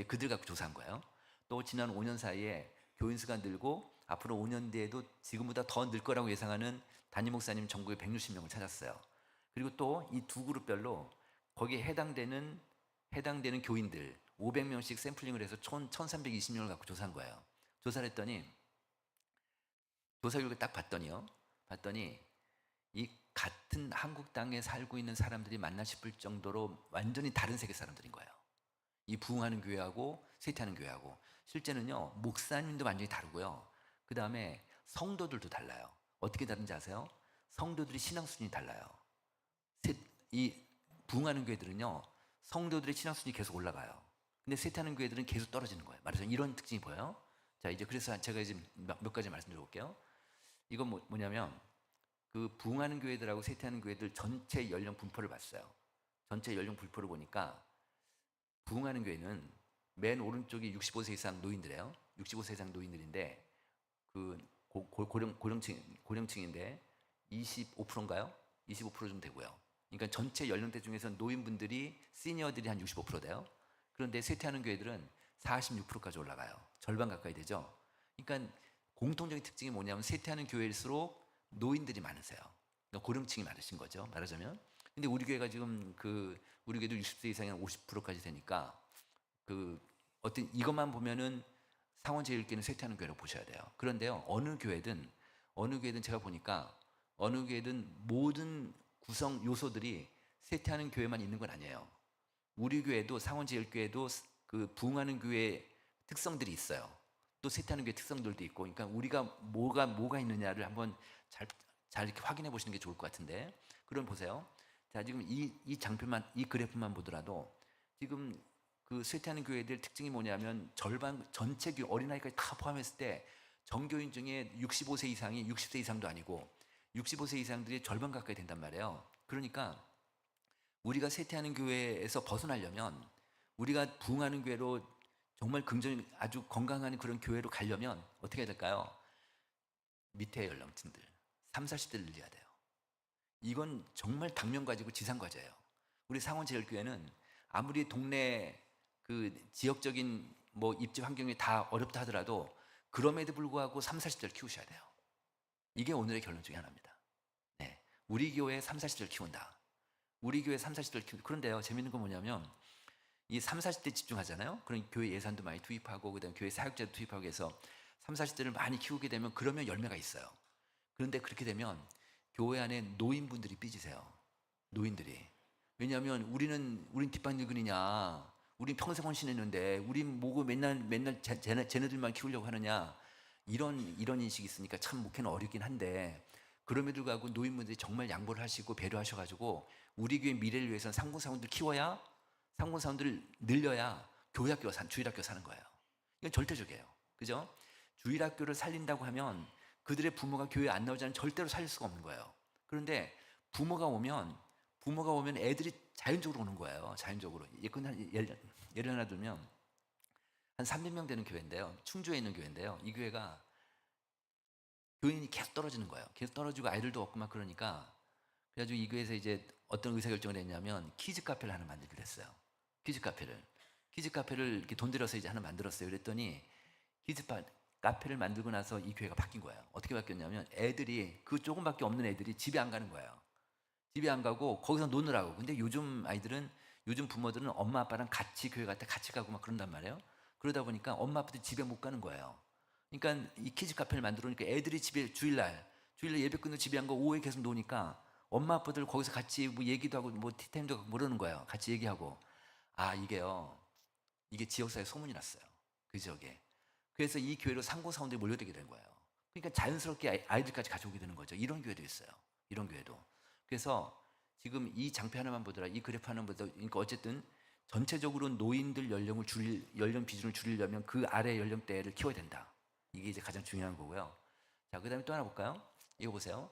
그들 갖고 조사한 거예요. 또 지난 5년 사이에 교인 수가 늘고 앞으로 5년 뒤에도 지금보다 더 늘 거라고 예상하는 단임 목사님 전국에 160명을 찾았어요. 그리고 또 이 두 그룹별로 거기에 해당되는 교인들 500명씩 샘플링을 해서 총 1320명을 갖고 조사한 거예요. 조사를 했더니 조사 결과 딱 봤더니 이 같은 한국 땅에 살고 있는 사람들이 맞나 싶을 정도로 완전히 다른 세계 사람들인 거예요. 이 부흥하는 교회하고 쇠퇴하는 교회하고. 실제는요, 목사님도 완전히 다르고요. 그 다음에 성도들도 달라요. 어떻게 다른지 아세요? 성도들이 신앙 수준이 달라요. 이 부흥하는 교회들은요, 성도들의 신앙 수준이 계속 올라가요. 근데 쇠퇴하는 교회들은 계속 떨어지는 거예요. 말해서 이런 특징이 보여요. 자, 이제 그래서 제가 이제 몇 가지 말씀드려 볼게요. 이건 뭐냐면, 그 부흥하는 교회들하고 쇠퇴하는 교회들 전체 연령 분포를 봤어요. 전체 연령 분포를 보니까 부흥하는 교회는 맨 오른쪽이 65세 이상 노인들이에요. 65세 이상 노인들인데 그 고령층인데 25%인가요? 25% 좀 되고요. 그러니까 전체 연령대 중에서 노인분들이 시니어들이 한 65% 돼요. 그런데 쇠퇴하는 교회들은 46%까지 올라가요. 절반 가까이 되죠. 그러니까 공통적인 특징이 뭐냐면 쇠퇴하는 교회일수록 노인들이 많으세요. 그러니까 고령층이 많으신 거죠. 말하자면. 근데 우리 교회가 지금 우리 교회도 60세 이상이 한 50%까지 되니까 어떤 이것만 보면은 상원제일교회는 쇠퇴하는 교회라고 보셔야 돼요. 그런데요, 어느 교회든 제가 보니까 어느 교회든 모든 구성 요소들이 쇠퇴하는 교회만 있는 건 아니에요. 우리 교회도 상원제일교회도 그 부흥하는 교회 특성들이 있어요. 또 쇠퇴하는 교회 특성들도 있고, 그러니까 우리가 뭐가 있느냐를 한번 잘 이렇게 확인해 보시는 게 좋을 것 같은데, 그럼 보세요. 자, 지금 이 장표만, 이 그래프만 보더라도 지금 그 쇠퇴하는 교회들 특징이 뭐냐면 절반 전체 교회 어린아이까지 다 포함했을 때 정교인 중에 65세 이상이 60세 이상도 아니고 65세 이상들이 절반 가까이 된단 말이에요. 그러니까 우리가 쇠퇴하는 교회에서 벗어나려면, 우리가 부흥하는 교회로 정말 긍정이 아주 건강한 그런 교회로 가려면 어떻게 해야 될까요? 밑에 연령층들 3, 40대를 늘려야 돼요. 이건 정말 당면 가지고 지상 과제예요. 우리 상원제일교회는 아무리 동네 그 지역적인 뭐 입지 환경이 다 어렵다 하더라도 그럼에도 불구하고 3, 40대를 키우셔야 돼요. 이게 오늘의 결론 중에 하나입니다. 네. 우리 교회 3, 40대를 키운다. 우리 교회 3, 40대를 키운다. 그런데요, 재밌는 건 뭐냐면 이 3, 40대 집중하잖아요. 그럼 교회 예산도 많이 투입하고 그다음에 교회 사역자도 투입하고 해서 3, 40대를 많이 키우게 되면 그러면 열매가 있어요. 그런데 그렇게 되면 교회 안에 노인분들이 삐지세요. 노인들이. 왜냐하면 우린 뒷방 늙은이냐, 우린 평생 헌신했는데 우린 뭐고 맨날 쟤네들만 키우려고 하느냐, 이런 인식이 있으니까 참 목회는 어렵긴 한데, 그럼에도 불구하고 노인분들이 정말 양보를 하시고 배려하셔가지고 우리 교회 미래를 위해서는 상군사원들 키워야, 상군사원들을 늘려야 주일학교 사는 거예요. 이건 절대적이에요. 그죠? 주일학교를 살린다고 하면 그들의 부모가 교회에 안 나오지 않으면 절대로 살릴 수가 없는 거예요. 그런데 부모가 오면 애들이 자연적으로 오는 거예요. 자연적으로. 예를 하나 들면 한 300명 되는 교회인데요. 충주에 있는 교회인데요. 이 교회가 교인이 계속 떨어지는 거예요. 계속 떨어지고 아이들도 없고 막 그러니까, 그래가지고 이 교회에서 이제 어떤 의사결정을 했냐면 키즈 카페를 하나 만들기로 했어요. 키즈 카페를 이렇게 돈 들여서 이제 하나 만들었어요. 그랬더니 카페를 만들고 나서 이 교회가 바뀐 거예요. 어떻게 바뀌었냐면 애들이, 그 조금밖에 없는 애들이 집에 안 가는 거예요. 집에 안 가고 거기서 노느라고. 근데 요즘 부모들은 엄마 아빠랑 같이 교회 갈 때 같이 가고 막 그런단 말이에요. 그러다 보니까 엄마 아빠들이 집에 못 가는 거예요. 그러니까 이 키즈 카페를 만들어 놓으니까 애들이 집에 주일날 예배 끝나고 집에 안 가고 오후에 계속 노니까 엄마 아빠들 거기서 같이 뭐 얘기도 하고 뭐 티타임도 하고 모르는 거예요. 같이 얘기하고. 이게 지역사회에 소문이 났어요. 그 지역에. 그래서 이 교회로 상고사원들이 몰려들게 된 거예요. 그러니까 자연스럽게 아이들까지 가져오게 되는 거죠. 이런 교회도 있어요. 이런 교회도. 그래서 지금 이 장표 하나만 보더라, 이 그래프 하나만 보더라, 그러니까 어쨌든 전체적으로 노인들 연령 비중을 줄이려면 그 아래 연령대를 키워야 된다. 이게 이제 가장 중요한 거고요. 자, 그 다음에 또 하나 볼까요? 이거 보세요.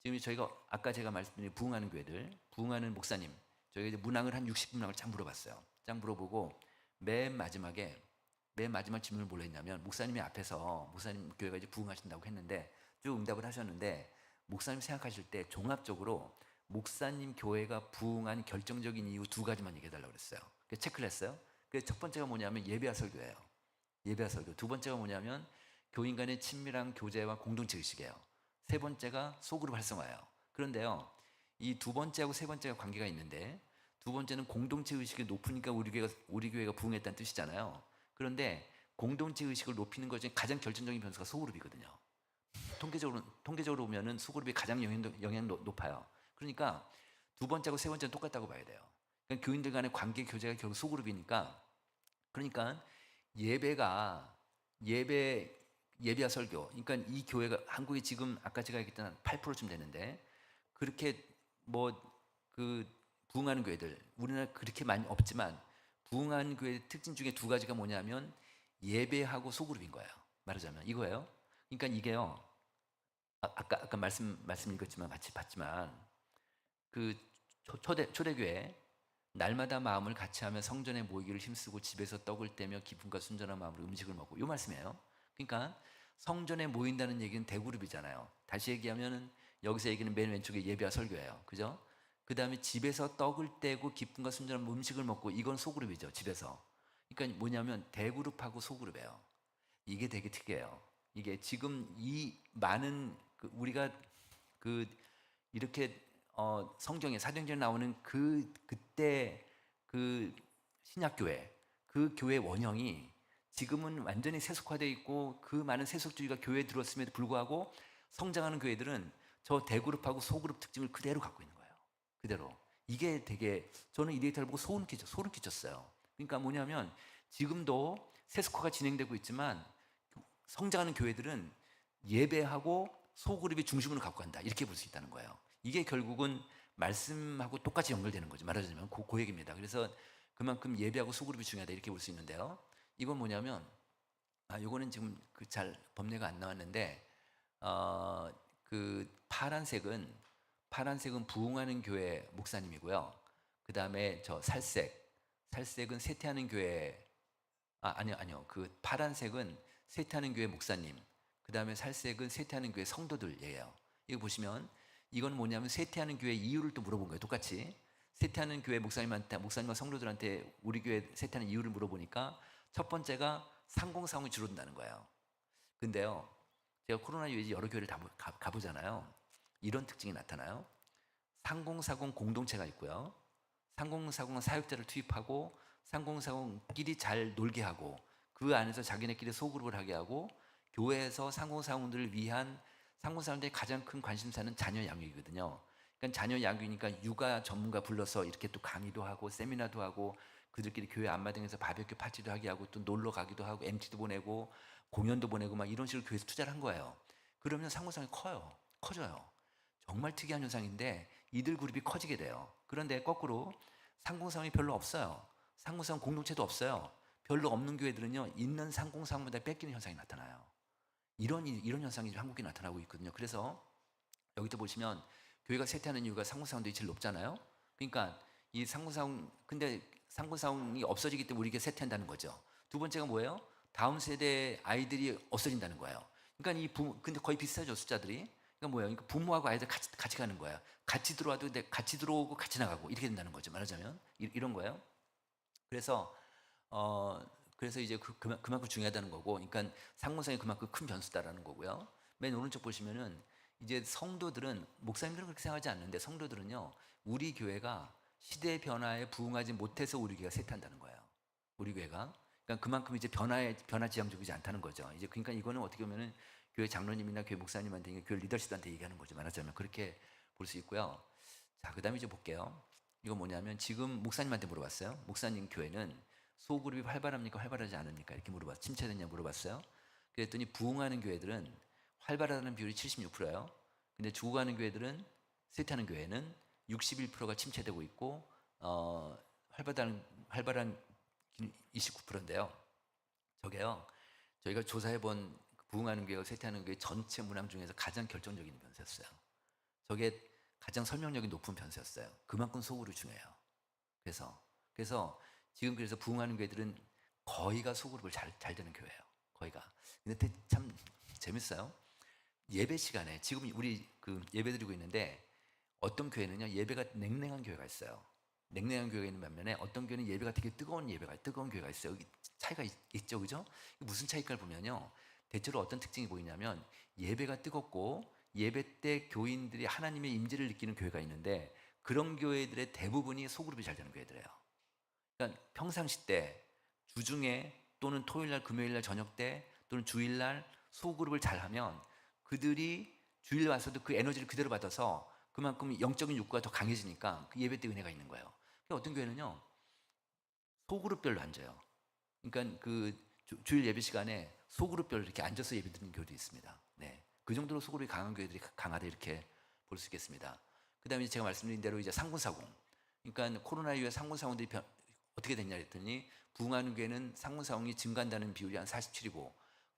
지금 저희가 아까 제가 말씀드린 부흥하는 교회들, 부흥하는 목사님, 저희가 이제 문항을 한 60문항을 쫙 물어봤어요. 쫙 물어보고 맨 마지막 질문을 뭘 했냐면, 목사님이 앞에서 목사님 교회가 이제 부흥하신다고 했는데 쭉 응답을 하셨는데, 목사님 생각하실 때 종합적으로 목사님 교회가 부흥한 결정적인 이유 2가지만 얘기해달라고 그랬어요. 그래서 체크를 했어요. 그래서 첫 번째가 뭐냐면 예배와 설교예요. 예배와 설교. 두 번째가 뭐냐면 교인 간의 친밀한 교제와 공동체 의식이에요. 세 번째가 소그룹 활성화예요. 그런데요, 이 두 번째하고 세 번째가 관계가 있는데, 두 번째는 공동체 의식이 높으니까 우리 교회가 부흥했다는 뜻이잖아요. 그런데 공동체 의식을 높이는 것 중에 가장 결정적인 변수가 소그룹이거든요. 통계적으로 보면은 소그룹이 가장 영향 높아요. 그러니까 두 번째하고 세 번째는 똑같다고 봐야 돼요. 그러니까 교인들 간의 관계 교제가 결국 소그룹이니까, 그러니까 예배와 설교. 그러니까 이 교회가 한국이 지금 아까 제가 얘기했던 8%쯤 되는데, 그렇게 그 부흥하는 교회들, 우리나라 그렇게 많이 없지만 부흥하는 교회의 특징 중에 2가지가 뭐냐면 예배하고 소그룹인 거예요. 말하자면 이거예요. 그러니까 이게요, 아까 말씀 읽었지만 같이 봤지만, 그 초대교회 날마다 마음을 같이하며 성전에 모이기를 힘쓰고 집에서 떡을 떼며 기쁨과 순전한 마음으로 음식을 먹고, 이 말씀이에요. 그러니까 성전에 모인다는 얘기는 대그룹이잖아요. 다시 얘기하면은 여기서 얘기는 맨 왼쪽에 예배와 설교예요. 그죠? 그 다음에 집에서 떡을 떼고 기쁨과 순전한 음식을 먹고, 이건 소그룹이죠. 집에서. 그러니까 뭐냐면 대그룹하고 소그룹이에요. 이게 되게 특이해요. 이게 지금 이 많은 우리가 이렇게 성경에 사도행전에 나오는 그때 그 신약교회, 그 교회 원형이 지금은 완전히 세속화되어 있고, 그 많은 세속주의가 교회에 들어왔음에도 불구하고 성장하는 교회들은 저 대그룹하고 소그룹 특징을 그대로 갖고 있는 거예요. 그대로. 이게 되게, 저는 이 데이터를 보고 소름 끼쳤어요. 그러니까 뭐냐면 지금도 세속화가 진행되고 있지만 성장하는 교회들은 예배하고 소그룹이 중심으로 갖고 간다, 이렇게 볼 수 있다는 거예요. 이게 결국은 말씀하고 똑같이 연결되는 거죠. 말하자면 그 얘기입니다. 그래서 그만큼 예배하고 소그룹이 중요하다, 이렇게 볼 수 있는데요. 이건 뭐냐면, 요거는 지금 잘 법례가 안 나왔는데, 그 파란색은 부흥하는 교회 목사님이고요. 그 다음에 저 살색은 쇠퇴하는 교회 아니요. 그 파란색은 쇠퇴하는 교회 목사님, 그 다음에 살색은 쇠퇴하는 교회 성도들이에요. 이거 보시면 이건 뭐냐면 쇠퇴하는 교회 이유를 또 물어본 거예요. 똑같이 쇠퇴하는 교회 목사님과 성도들한테 우리 교회 쇠퇴하는 이유를 물어보니까 첫 번째가 상공사용이 줄어든다는 거예요. 근데요, 제가 코로나 이후에 여러 교회를 다 가보잖아요. 이런 특징이 나타나요. 상공사공 공동체가 있고요. 상공사공은 사역자를 투입하고 상공사공끼리 잘 놀게 하고 그 안에서 자기네끼리 소그룹을 하게 하고 교회에서 상공사공들을 위한 상공사공들의 가장 큰 관심사는 자녀 양육이거든요. 그러니까 자녀 양육이니까 육아 전문가 불러서 이렇게 또 강의도 하고 세미나도 하고 그들끼리 교회 앞마당에서 바베큐 파티도 하게 하고 또 놀러 가기도 하고 MT도 보내고 공연도 보내고 막 이런 식으로 교회에서 투자를 한 거예요. 그러면 상공사공이 커져요. 정말 특이한 현상인데 이들 그룹이 커지게 돼요. 그런데 거꾸로 상공사공이 별로 없어요. 상공사공 공동체도 없어요. 별로 없는 교회들은요, 있는 상공사공보다 뺏기는 현상이 나타나요. 이런 현상이 한국에 나타나고 있거든요. 그래서 여기도 보시면 교회가 쇠퇴하는 이유가 상공사공들이 제일 높잖아요. 그러니까 이 근데 상공사공이 없어지기 때문에 우리가 쇠퇴한다는 거죠. 두 번째가 뭐예요? 다음 세대 아이들이 없어진다는 거예요. 그러니까 근데 거의 비슷하죠, 숫자들이. 그러니까 뭐예요? 그러니까 부모하고 아이들 같이 가는 거예요. 같이 들어와도 같이 들어오고 같이 나가고 이렇게 된다는 거죠. 말하자면 이런 거예요. 그래서 그래서 이제 그만큼 중요하다는 거고, 그러니까 상공사공이 그만큼 큰 변수다라는 거고요. 맨 오른쪽 보시면은 이제 성도들은 목사님들은 그렇게 생각하지 않는데 성도들은요, 우리 교회가 시대 변화에 부응하지 못해서 우리 교회가 쇠퇴한다는 거예요. 우리 교회가. 그러니까 그만큼 이제 변화 지향적이지 않다는 거죠. 이제 그러니까 이거는 어떻게 보면은 교회 장로님이나 교회 목사님한테 교회 리더십한테 얘기하는 거죠. 말하자면 그렇게 볼 수 있고요. 자, 그다음에 이제 볼게요. 이거 뭐냐면 지금 목사님한테 물어봤어요. 목사님 교회는 소그룹이 활발합니까? 활발하지 않습니까? 이렇게 물어봤어요. 침체됐냐 물어봤어요. 그랬더니 부흥하는 교회들은 활발하다는 비율이 76%예요. 근데 죽어가는 교회들은 쇠퇴하는 교회는 61%가 침체되고 있고 활발한 29%인데요. 저게요. 저희가 조사해본 부흥하는 교회와 쇠퇴하는 교회 전체 문항 중에서 가장 결정적인 변수였어요. 저게 가장 설명력이 높은 변수였어요. 그만큼 소그룹이 중요해요. 그래서 지금 그래서 부흥하는 교회들은 거의가 소그룹을 잘 되는 교회예요. 거의가. 근데 참 재밌어요. 예배 시간에 지금 우리 그 예배 드리고 있는데 어떤 교회는요, 예배가 냉랭한 교회가 있어요. 냉랭한 교회가 있는 반면에 어떤 교회는 예배가 되게 뜨거운 교회가 있어요. 여기 차이가 있죠, 그죠? 무슨 차이일까를 보면요, 대체로 어떤 특징이 보이냐면 예배가 뜨겁고 예배 때 교인들이 하나님의 임재를 느끼는 교회가 있는데 그런 교회들의 대부분이 소그룹이 잘 되는 교회들이에요. 그러니까 평상시 때 주중에 또는 토요일날 금요일날 저녁 때 또는 주일날 소그룹을 잘하면 그들이 주일 와서도 그 에너지를 그대로 받아서 그만큼 영적인 욕구가 더 강해지니까 그 예배 때 은혜가 있는 거예요. 그러니까 어떤 교회는요, 소그룹별로 앉아요. 그러니까 그 주일 예배 시간에 소그룹별로 이렇게 앉아서 예배 드리는 교회도 있습니다. 네, 그 정도로 소그룹이 강한 교회들이 강하다 이렇게 볼 수 있겠습니다. 그다음에 제가 말씀드린 대로 이제 상군사공. 그러니까 코로나 이후에 상군사공들이 어떻게 됐냐 했더니 부흥하는 교회는 상군사공이 증가한다는 비율이 한 47이고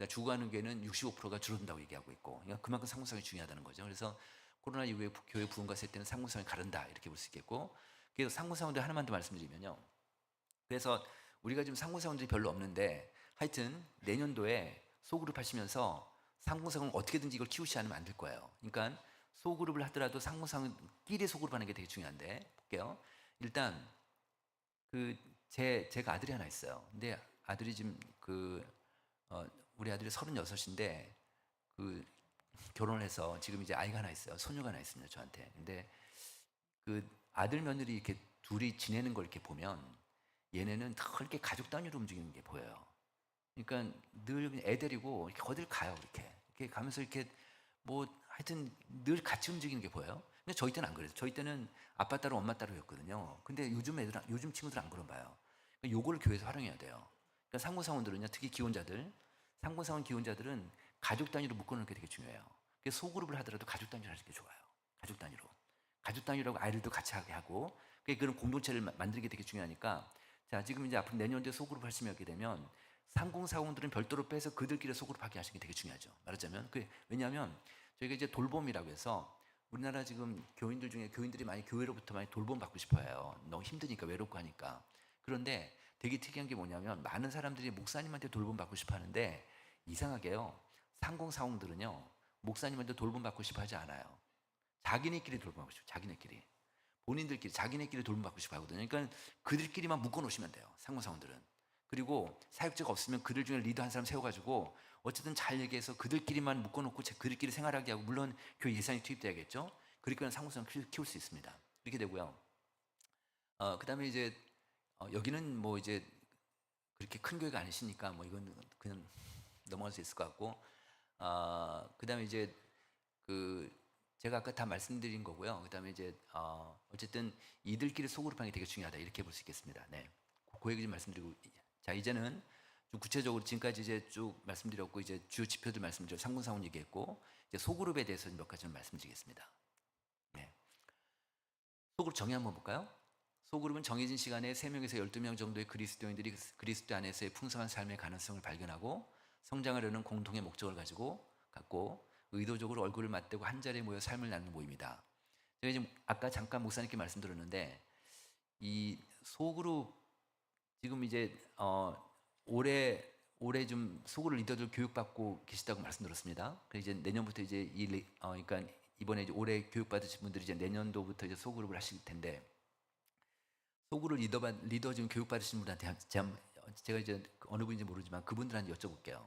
죽어가는 교회는 65%가 줄어든다고 얘기하고 있고, 그러니까 그만큼 상군사공이 중요하다는 거죠. 그래서 코로나 이후에 교회 부흥 갔을 때는 상군사공이 가른다 이렇게 볼 수 있겠고, 그래서 상군사공들 하나만 더 말씀드리면요. 그래서 우리가 지금 상군사공들이 별로 없는데 하여튼 내년도에 소그룹 하시면서 상군사공을 어떻게든지 이걸 키우시 않으면 안 될 거예요. 그러니까 소그룹을 하더라도 상군사공끼리 소그룹 하는 게 되게 중요한데 볼게요. 일단 제가 아들이 하나 있어요. 근데 아들이 지금 우리 아들이 36인데 결혼을 해서 지금 이제 아이가 하나 있어요. 소녀가 하나 있습니다. 저한테. 근데 아들 며느리 이렇게 둘이 지내는 걸 이렇게 보면 얘네는 다 이렇게 가족 단위로 움직이는 게 보여요. 그러니까 늘 애 데리고 이렇게 어딜 가요. 이렇게 가면서 이렇게 뭐 하여튼 늘 같이 움직이는 게 보여요. 근데 저희 때는 안 그래요. 저희 때는 아빠 따로 엄마 따로였거든요. 근데 요즘 친구들은 안 그런 봐요. 그러니까 요거를 교회에서 활용해야 돼요. 그러니까 상고사원들은요, 특히 상고사원 기혼자들은 가족 단위로 묶어놓는 게 되게 중요해요. 그래서 소그룹을 하더라도 가족 단위로 하는 게 좋아요. 가족 단위로 아이들도 같이 하게 하고, 그런 공동체를 만들게 되게 중요하니까. 자, 지금 이제 앞으로 내년도에 소그룹 하시게 되면 상공사공들은 별도로 빼서 그들끼리 소그룹 하게 하시는 게 되게 중요하죠. 말하자면 왜냐하면 저희가 이제 돌봄이라고 해서 우리나라 지금 교인들 중에 교인들이 많이 교회로부터 많이 돌봄 받고 싶어해요. 너무 힘드니까 외롭고 하니까. 그런데 되게 특이한 게 뭐냐면 많은 사람들이 목사님한테 돌봄받고 싶어 하는데 이상하게요. 상공사원들은요. 목사님한테 돌봄받고 싶어 하지 않아요. 자기네끼리 돌봄받고 싶어요. 자기네끼리. 본인들끼리 자기네끼리 돌봄받고 싶어 하거든요. 그러니까 그들끼리만 묶어놓으시면 돼요. 상공사원들은. 그리고 사역자가 없으면 그들 중에 리더 한 사람 세워가지고 어쨌든 잘 얘기해서 그들끼리만 묶어놓고 그들끼리 생활하게 하고 물론 교회 예산이 투입돼야겠죠. 그렇게 상공사원 키울 수 있습니다. 이렇게 되고요. 그다음에 이제 여기는 뭐 이제 그렇게 큰 교회가 아니시니까 뭐 이건 그냥 넘어갈 수 있을 것 같고 그다음에 이제 그 제가 아까 다 말씀드린 거고요. 그다음에 이제 어쨌든 이들끼리 소그룹하는 게 되게 중요하다 이렇게 볼 수 있겠습니다. 네, 그 얘기 좀 말씀드리고 자 이제는 좀 구체적으로 지금까지 이제 쭉 말씀드렸고 이제 주요 지표들 말씀드렸고 상분상원 얘기했고 이제 소그룹에 대해서 몇 가지 좀 말씀드리겠습니다. 네, 소그룹 정의 한번 볼까요? 소그룹은 정해진 시간에 3명에서 12명 정도의 그리스도인들이 그리스도 안에서의 풍성한 삶의 가능성을 발견하고 성장하려는 공통의 목적을 갖고 의도적으로 얼굴을 맞대고 한 자리에 모여 삶을 나누는 모임이다. 제가 지금 아까 잠깐 목사님께 말씀드렸는데 이 소그룹 지금 이제 올해 좀 소그룹 리더들 교육받고 계시다고 말씀드렸습니다. 그래서 이제 내년부터 이제 그러니까 이번에 이제 올해 교육받으신 분들이 이제 내년도부터 이제 소그룹을 하실 텐데 소그룹 리더 지금 교육받으신 분한테 제가 이제 어느 분인지 모르지만 그분들한테 여쭤볼게요.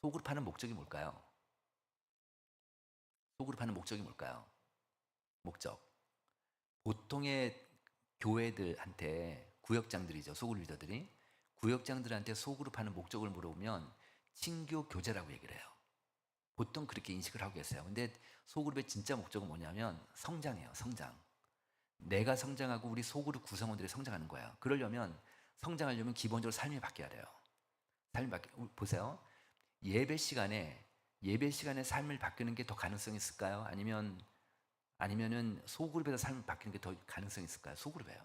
소그룹 하는 목적이 뭘까요? 소그룹 하는 목적이 뭘까요? 목적. 보통의 교회들한테 구역장들이죠. 소그룹 리더들이 구역장들한테 소그룹 하는 목적을 물어보면 친교 교제라고 얘기를 해요. 보통 그렇게 인식을 하고 계세요. 근데 소그룹의 진짜 목적은 뭐냐면 성장이에요. 성장. 내가 성장하고 우리 소그룹 구성원들이 성장하는 거예요. 그러려면 성장하려면 기본적으로 삶이 바뀌어야 돼요. 보세요. 예배 시간에 삶을 바뀌는 게 더 가능성이 있을까요? 아니면은 소그룹에서 삶을 바뀌는 게 더 가능성이 있을까요? 소그룹이에요.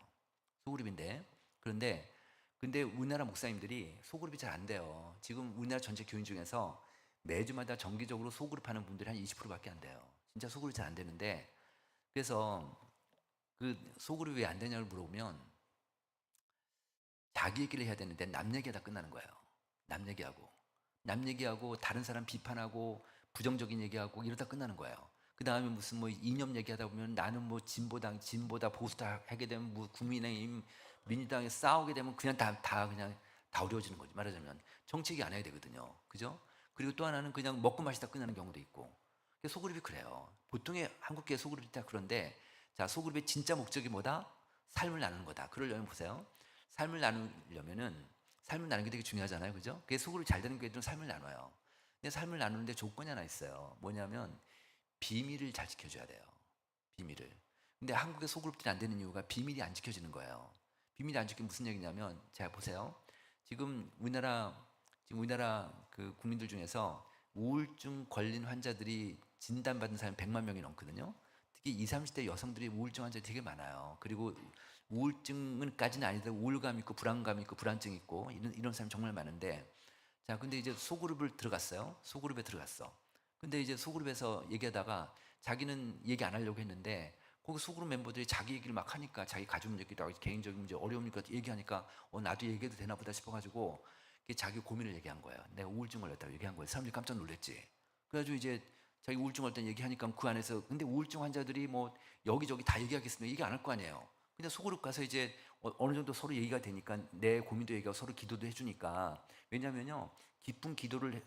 소그룹인데 근데 우리나라 목사님들이 소그룹이 잘 안 돼요. 지금 우리나라 전체 교인 중에서 매주마다 정기적으로 소그룹 하는 분들이 한 20%밖에 안 돼요. 진짜 소그룹이 잘 안 되는데 그래서 그 소그룹이 왜 안 되냐고 물어보면 자기 얘기를 해야 되는데 남 얘기하다 끝나는 거예요. 남 얘기하고 다른 사람 비판하고 부정적인 얘기하고 이러다 끝나는 거예요. 그 다음에 무슨 뭐 이념 얘기하다 보면 나는 뭐 진보다 보수다 하게 되면 뭐 국민의힘 민주당에 싸우게 되면 그냥 그냥 다 어려워지는 거지. 말하자면 정치 얘기 안 해야 되거든요. 그죠? 그리고 또 하나는 그냥 먹고 마시다 끝나는 경우도 있고. 소그룹이 그래요. 보통의 한국계 소그룹이 다 그런데 자, 소그룹의 진짜 목적이 뭐다? 삶을 나누는 거다. 그러려면 보세요. 삶을 나누는 게 되게 중요하잖아요. 그죠? 그게 소그룹이 잘 되는 교회들은 삶을 나눠요. 근데 삶을 나누는데 조건이 하나 있어요. 뭐냐면 비밀을 잘 지켜줘야 돼요. 비밀을. 근데 한국의 소그룹들이 안 되는 이유가 비밀이 안 지켜지는 거예요. 비밀이 안 지키면 무슨 얘기냐면 자, 보세요. 지금 우리나라 그 국민들 중에서 우울증 걸린 환자들이 진단받은 사람이 100만 명이 넘거든요. 특히 20, 30대 여성들이 우울증 환자들이 되게 많아요. 그리고 우울증은까지는 아니더라도 우울감 있고 불안감 있고 불안증 있고 이런 사람이 정말 많은데 자, 근데 이제 소그룹을 들어갔어요. 소그룹에 들어갔어. 근데 이제 소그룹에서 얘기하다가 자기는 얘기 안 하려고 했는데 거기 소그룹 멤버들이 자기 얘기를 막 하니까 자기 가족 얘기도 하고 개인적인 문제 어려우니까 얘기하니까 나도 얘기해도 되나 보다 싶어가지고 자기 고민을 얘기한 거예요. 내가 우울증 걸렸다고 얘기한 거예요. 사람들이 깜짝 놀랐지. 그래가지고 이제 자기 우울증 걸렸다는 얘기하니까 그 안에서 근데 우울증 환자들이 뭐 여기저기 다 얘기하겠으면 얘기 안 할 거 아니에요. 근데 소그룹 가서 이제 어느 정도 서로 얘기가 되니까 내 고민도 얘기하고 서로 기도도 해주니까 왜냐면요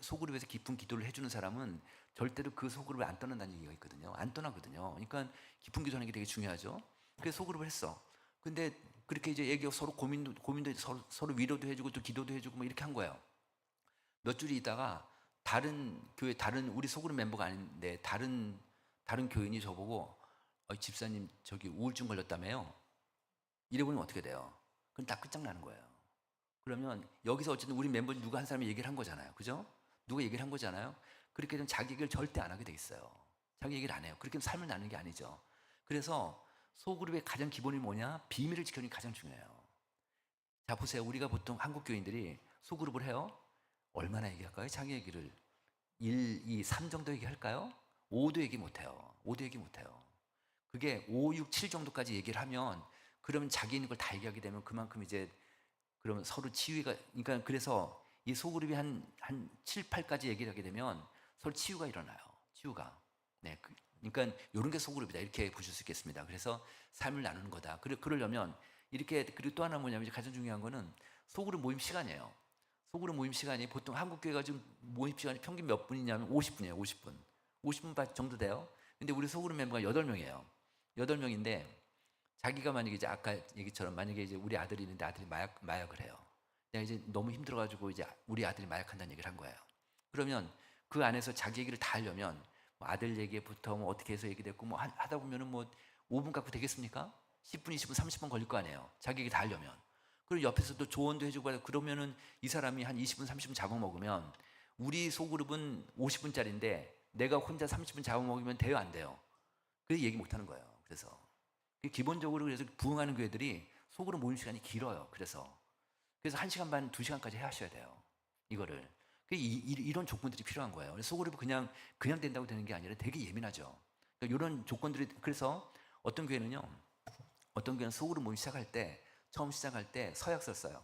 소그룹에서 깊은 기도를 해주는 사람은 절대로 그 소그룹을 안 떠난다는 얘기가 있거든요. 안 떠나거든요. 그러니까 깊은 기도하는 게 되게 중요하죠. 그래서 소그룹을 했어. 근데 그렇게 이제 얘기하고 서로 고민도 서로 위로도 해주고 또 기도도 해주고 뭐 이렇게 한 거예요. 몇 줄이 있다가 다른 우리 소그룹 멤버가 아닌데 다른 교인이 저보고 집사님 저기 우울증 걸렸다며요. 이래보면 어떻게 돼요? 그럼 다 끝장나는 거예요. 그러면 여기서 어쨌든 우리 멤버 누가 한 사람이 얘기를 한 거잖아요. 그죠? 누가 얘기를 한 거잖아요. 그렇게 되면 자기 얘기를 절대 안 하게 돼 있어요. 자기 얘기를 안 해요. 그렇게 삶을 나누는 게 아니죠. 그래서 소그룹의 가장 기본이 뭐냐? 비밀을 지키는 게 가장 중요해요. 자, 보세요. 우리가 보통 한국 교인들이 소그룹을 해요. 얼마나 얘기할까요? 자기 얘기를 1, 2, 3 정도 얘기할까요? 5도 얘기 못해요. 5도 얘기 못해요. 그게 5, 6, 7 정도까지 얘기를 하면 그러면 자기 있는 걸 다 얘기하게 되면 그만큼 이제 그러면 서로 치유가, 그러니까 그래서 이 소그룹이 한 7, 8까지 얘기를 하게 되면 서로 치유가 일어나요. 치유가. 네. 그러니까 이런 게 소그룹이다. 이렇게 보실 수 있겠습니다. 그래서 삶을 나누는 거다. 그러려면 이렇게, 그리고 또 하나 뭐냐면 이제 가장 중요한 거는 소그룹 모임 시간이에요. 소그룹 모임 시간이 보통 한국 교회가 지금 모임 시간이 평균 몇 분이냐면 50분이에요. 50분. 50분 정도 돼요. 근데 우리 소그룹 멤버가 8명이에요. 8명인데 자기가 만약에 이제 아까 얘기처럼 만약에 이제 우리 아들이 있는데 아들이 마약을 해요. 내가 이제 너무 힘들어가지고 이제 우리 아들이 마약한다는 얘기를 한 거예요. 그러면 그 안에서 자기 얘기를 다 하려면 뭐 아들 얘기부터 뭐 어떻게 해서 얘기됐고 뭐 하다 보면은 뭐 5분 갖고 되겠습니까? 10분, 20분, 30분 걸릴 거 아니에요. 자기 얘기 다 하려면. 그리고 옆에서도 조언도 해주고 그러면은 이 사람이 한 20분, 30분 잡아먹으면 우리 소그룹은 50분짜리인데 내가 혼자 30분 잡아먹으면 돼요, 안 돼요? 그래서 얘기 못 하는 거예요. 그래서 기본적으로 그래서 부흥하는 교회들이 소그룹 모임 시간이 길어요. 그래서 1시간 반, 2시간까지 하셔야 돼요. 이거를. 이런 조건들이 필요한 거예요. 소그룹이 그냥 된다고 되는 게 아니라 되게 예민하죠. 그러니까 이런 조건들이, 그래서 어떤 교회는 소그룹 모임 처음 시작할 때 서약서를 써요.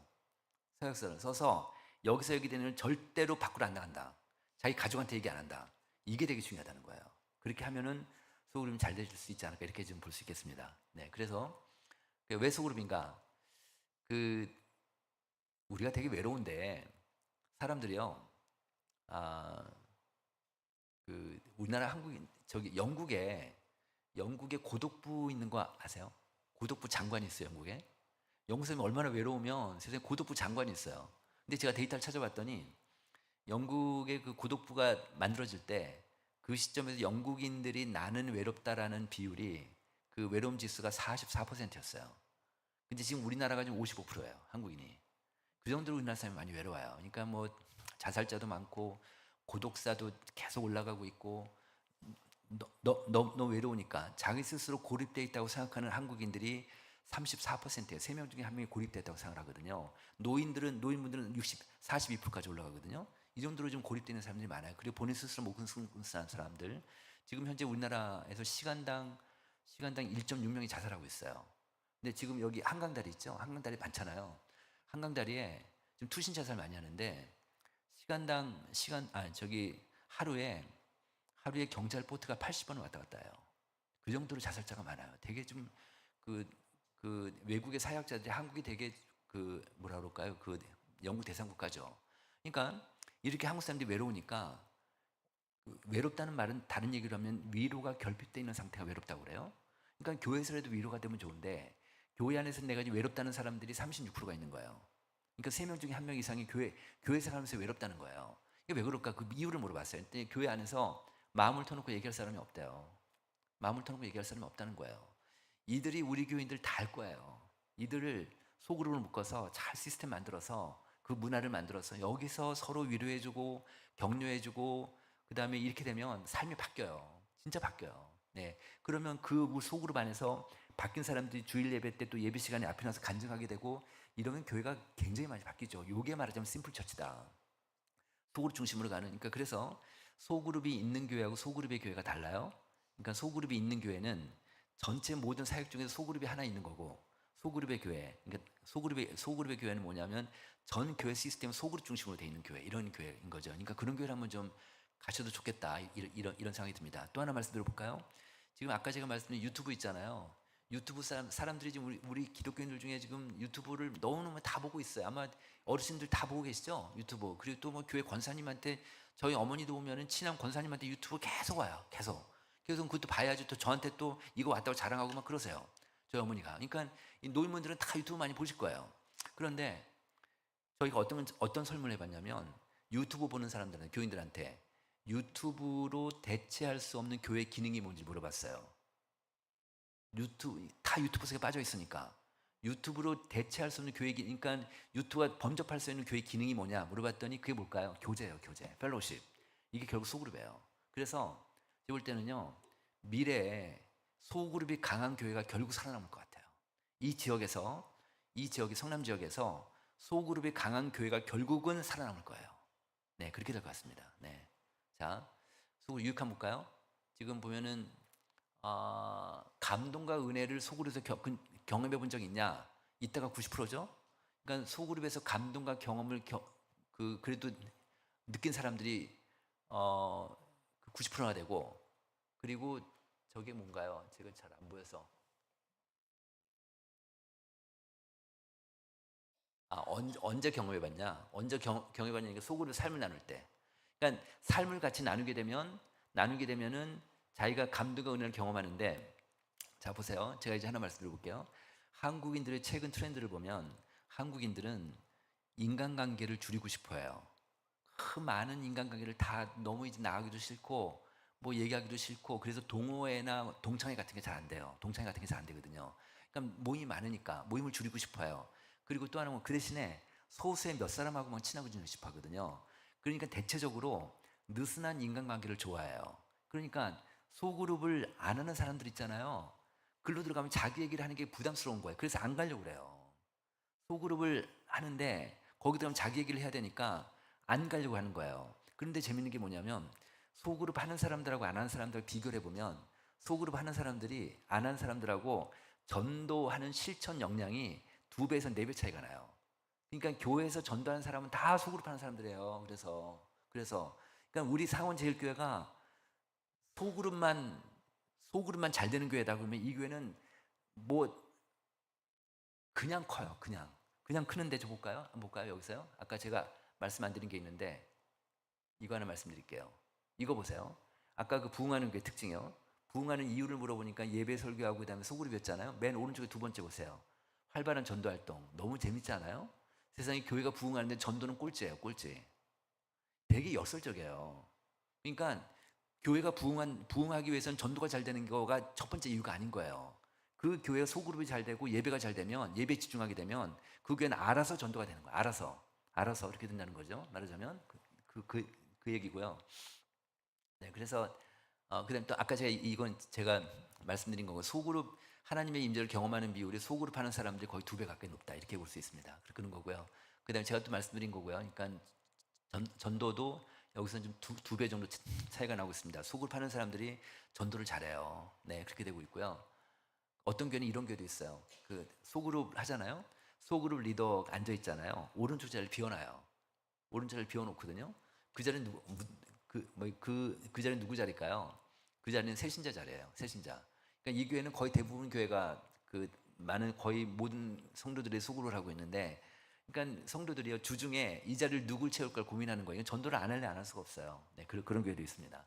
서약서를 써서 여기서 얘기되는 절대로 밖으로 안 나간다. 자기 가족한테 얘기 안 한다. 이게 되게 중요하다는 거예요. 그렇게 하면은 소그룹이 잘 되실 수 있지 않을까 이렇게 좀 볼 수 있겠습니다. 네, 그래서 왜 소그룹인가? 우리가 되게 외로운데 사람들이요, 우리나라 한국인 영국에 고독부 있는 거 아세요? 고독부 장관이 있어요, 영국에. 영국 사람이 얼마나 외로우면 세상에 고독부 장관이 있어요. 근데 제가 데이터를 찾아봤더니 영국의 그 고독부가 만들어질 때 그 시점에서 영국인들이 나는 외롭다라는 비율이 그 외로움 지수가 44%였어요. 근데 지금 우리나라가 지금 55%예요, 한국인이. 그 정도로 우리나라 사람이 많이 외로워요. 그러니까 뭐 자살자도 많고 고독사도 계속 올라가고 있고 너 외로우니까 자기 스스로 고립되어 있다고 생각하는 한국인들이 34%예요. 3명 중에 1명이 고립됐다고 생각하거든요. 노인분들은 42%까지 올라가거든요. 이 정도로 좀 고립되어 있는 사람들이 많아요. 그리고 본인 스스로 목숨 끊는 사람들. 지금 현재 우리나라에서 시간당 1.6명이 자살하고 있어요. 근데 지금 여기 한강다리 있죠? 한강다리 많잖아요. 한강다리에 지금 투신 자살 많이 하는데 하루에 경찰 보트가 80번을 왔다 갔다 해요. 그 정도로 자살자가 많아요. 되게 좀 외국의 사역자들이 한국이 되게 뭐라 그럴까요? 영국 대상국가죠. 그러니까 이렇게 한국 사람들이 외로우니까 외롭다는 말은 다른 얘기로 하면 위로가 결핍되어 있는 상태가 외롭다고 그래요. 그러니까 교회에서라도 위로가 되면 좋은데 교회 안에서 내가 지금 외롭다는 사람들이 36%가 있는 거예요. 그러니까 3명 중에 1명 이상이 교회 생활하면서 외롭다는 거예요. 이게 왜 그럴까? 그 이유를 물어봤어요. 근데 교회 안에서 마음을 터놓고 얘기할 사람이 없대요. 마음을 터놓고 얘기할 사람이 없다는 거예요. 이들이 우리 교인들 다 할 거예요. 이들을 소그룹을 묶어서 잘 시스템 만들어서 그 문화를 만들어서 여기서 서로 위로해주고 격려해주고 그 다음에 이렇게 되면 삶이 바뀌어요. 진짜 바뀌어요. 네. 그러면 그 소그룹 안에서 바뀐 사람들이 주일 예배 때 또 예배 시간에 앞에 나서 간증하게 되고 이러면 교회가 굉장히 많이 바뀌죠. 요게 말하자면 심플 처치다. 소그룹 중심으로 가는. 그러니까 그래서 소그룹이 있는 교회하고 소그룹의 교회가 달라요. 그러니까 소그룹이 있는 교회는 전체 모든 사역 중에서 소그룹이 하나 있는 거고 소그룹의 교회, 그러니까 소그룹의 교회는 뭐냐면 전 교회 시스템 소그룹 중심으로 돼 있는 교회, 이런 교회인 거죠. 그러니까 그런 교회를 한번 좀 가셔도 좋겠다 이런 생각이 듭니다. 또 하나 말씀드려볼까요? 지금 아까 제가 말씀드린 유튜브 있잖아요. 유튜브 사람들이 지금 우리 기독교인들 중에 지금 유튜브를 너무너무 다 보고 있어요. 아마 어르신들 다 보고 계시죠? 유튜브. 그리고 또 뭐 교회 권사님한테 저희 어머니도 보면은 친한 권사님한테 유튜브 계속 와요. 계속. 그래서 그것도 봐야지 또 저한테 또 이거 왔다고 자랑하고 막 그러세요. 저희 어머니가. 그러니까 이 노인분들은 다 유튜브 많이 보실 거예요. 그런데 저희가 어떤 설문을 해봤냐면 유튜브 보는 사람들은 교인들한테 유튜브로 대체할 수 없는 교회 기능이 뭔지 물어봤어요. 다 유튜브 속에 빠져 있으니까 유튜브로 대체할 수 없는 교회 기능, 그러니까 유튜브가 범접할 수 있는 교회 기능이 뭐냐 물어봤더니 그게 뭘까요? 교제예요, 교제, 펠로십. 이게 결국 소그룹이에요. 그래서 제가 볼 때는요, 미래에 소그룹이 강한 교회가 결국 살아남을 것 같아요. 이 지역이 성남 지역에서 소그룹이 강한 교회가 결국은 살아남을 거예요. 네, 그렇게 될 것 같습니다. 네, 자, 소그룹 유익한 볼까요? 지금 보면은 감동과 은혜를 소그룹에서 경험해 본 적 있냐? 이때가 90%죠? 그러니까 소그룹에서 감동과 경험을 그래도 느낀 사람들이 90%가 되고, 그리고 저게 뭔가요? 제가 잘 안 보여서. 언제 경험해봤냐? 언제 경험해봤냐니까 소그룹 삶을 나눌 때. 그러니까 삶을 같이 나누게 되면은 자기가 감동과 은혜를 경험하는데, 자 보세요. 제가 이제 하나 말씀드려볼게요. 한국인들의 최근 트렌드를 보면 한국인들은 인간관계를 줄이고 싶어해요. 그 많은 인간관계를 다 너무 이제 나가기도 싫고 뭐 얘기하기도 싫고, 그래서 동호회나 동창회 같은 게 잘 안 돼요. 동창회 같은 게 잘 안 되거든요. 그러니까 모임이 많으니까 모임을 줄이고 싶어요. 그리고 또 하나는 그 대신에 소수의 몇 사람하고만 친하고 지내고 싶어 하거든요. 그러니까 대체적으로 느슨한 인간관계를 좋아해요. 그러니까 소그룹을 안 하는 사람들 있잖아요. 글로 들어가면 자기 얘기를 하는 게 부담스러운 거예요. 그래서 안 가려고 그래요. 소그룹을 하는데 거기 들어가면 자기 얘기를 해야 되니까 안 가려고 하는 거예요. 그런데 재밌는 게 뭐냐면 소그룹 하는 사람들하고 안 하는 사람들 비교를 해보면 소그룹 하는 사람들이 안 하는 사람들하고 전도하는 실천 역량이 2배에서 4배 차이가 나요. 그러니까 교회에서 전도하는 사람은 다 소그룹 하는 사람들이에요. 그래서 그러니까 우리 상원제일교회가 소그룹만 잘 되는 교회다 그러면 이 교회는 뭐 그냥 커요. 그냥 크는데 저 볼까요? 한번 볼까요? 여기서요. 아까 제가 말씀 안 드린 게 있는데 이거 하나 말씀드릴게요. 이거 보세요. 아까 그 부흥하는 게 특징이요. 부흥하는 이유를 물어보니까 예배 설교하고 그다음에 소그룹이었잖아요. 맨 오른쪽에 2번째 보세요. 활발한 전도 활동. 너무 재밌지 않아요? 세상에 교회가 부흥하는데 전도는 꼴찌예요. 꼴찌. 되게 역설적이에요. 그러니까 교회가 부흥하기 위해서는 전도가 잘 되는 거가 첫 번째 이유가 아닌 거예요. 그 교회 소그룹이 잘 되고 예배가 잘 되면, 예배에 집중하게 되면 그 교회는 알아서 전도가 되는 거예요. 알아서 그렇게 된다는 거죠. 말하자면 그 얘기고요. 네, 그래서 그다음 또 아까 이건 제가 말씀드린 거고, 소그룹 하나님의 임재를 경험하는 비율이 소그룹 하는 사람들이 거의 2배 가까이 높다 이렇게 볼 수 있습니다. 그런 거고요. 그다음에 제가 또 말씀드린 거고요. 그러니까 전도도 여기서는 좀 두 배 정도 차이가 나고 있습니다. 소그룹 하는 사람들이 전도를 잘해요. 네, 그렇게 되고 있고요. 어떤 교회는 이런 교회도 있어요. 그 소그룹 하잖아요. 소그룹 리더 앉아 있잖아요. 오른쪽 자리를 비워놔요. 오른쪽 자리를 비워놓거든요. 그 자리는 그 자리는 누구 자리일까요? 그 자리는 새신자 자리예요. 새신자. 그러니까 이 교회는 거의 대부분 교회가 거의 모든 성도들이 소그룹을 하고 있는데, 그러니까 성도들이요 주중에 이 자리를 누굴 채울까 고민하는 거예요. 전도를 안 할래 안 할 수가 없어요. 네, 그런 교회도 있습니다.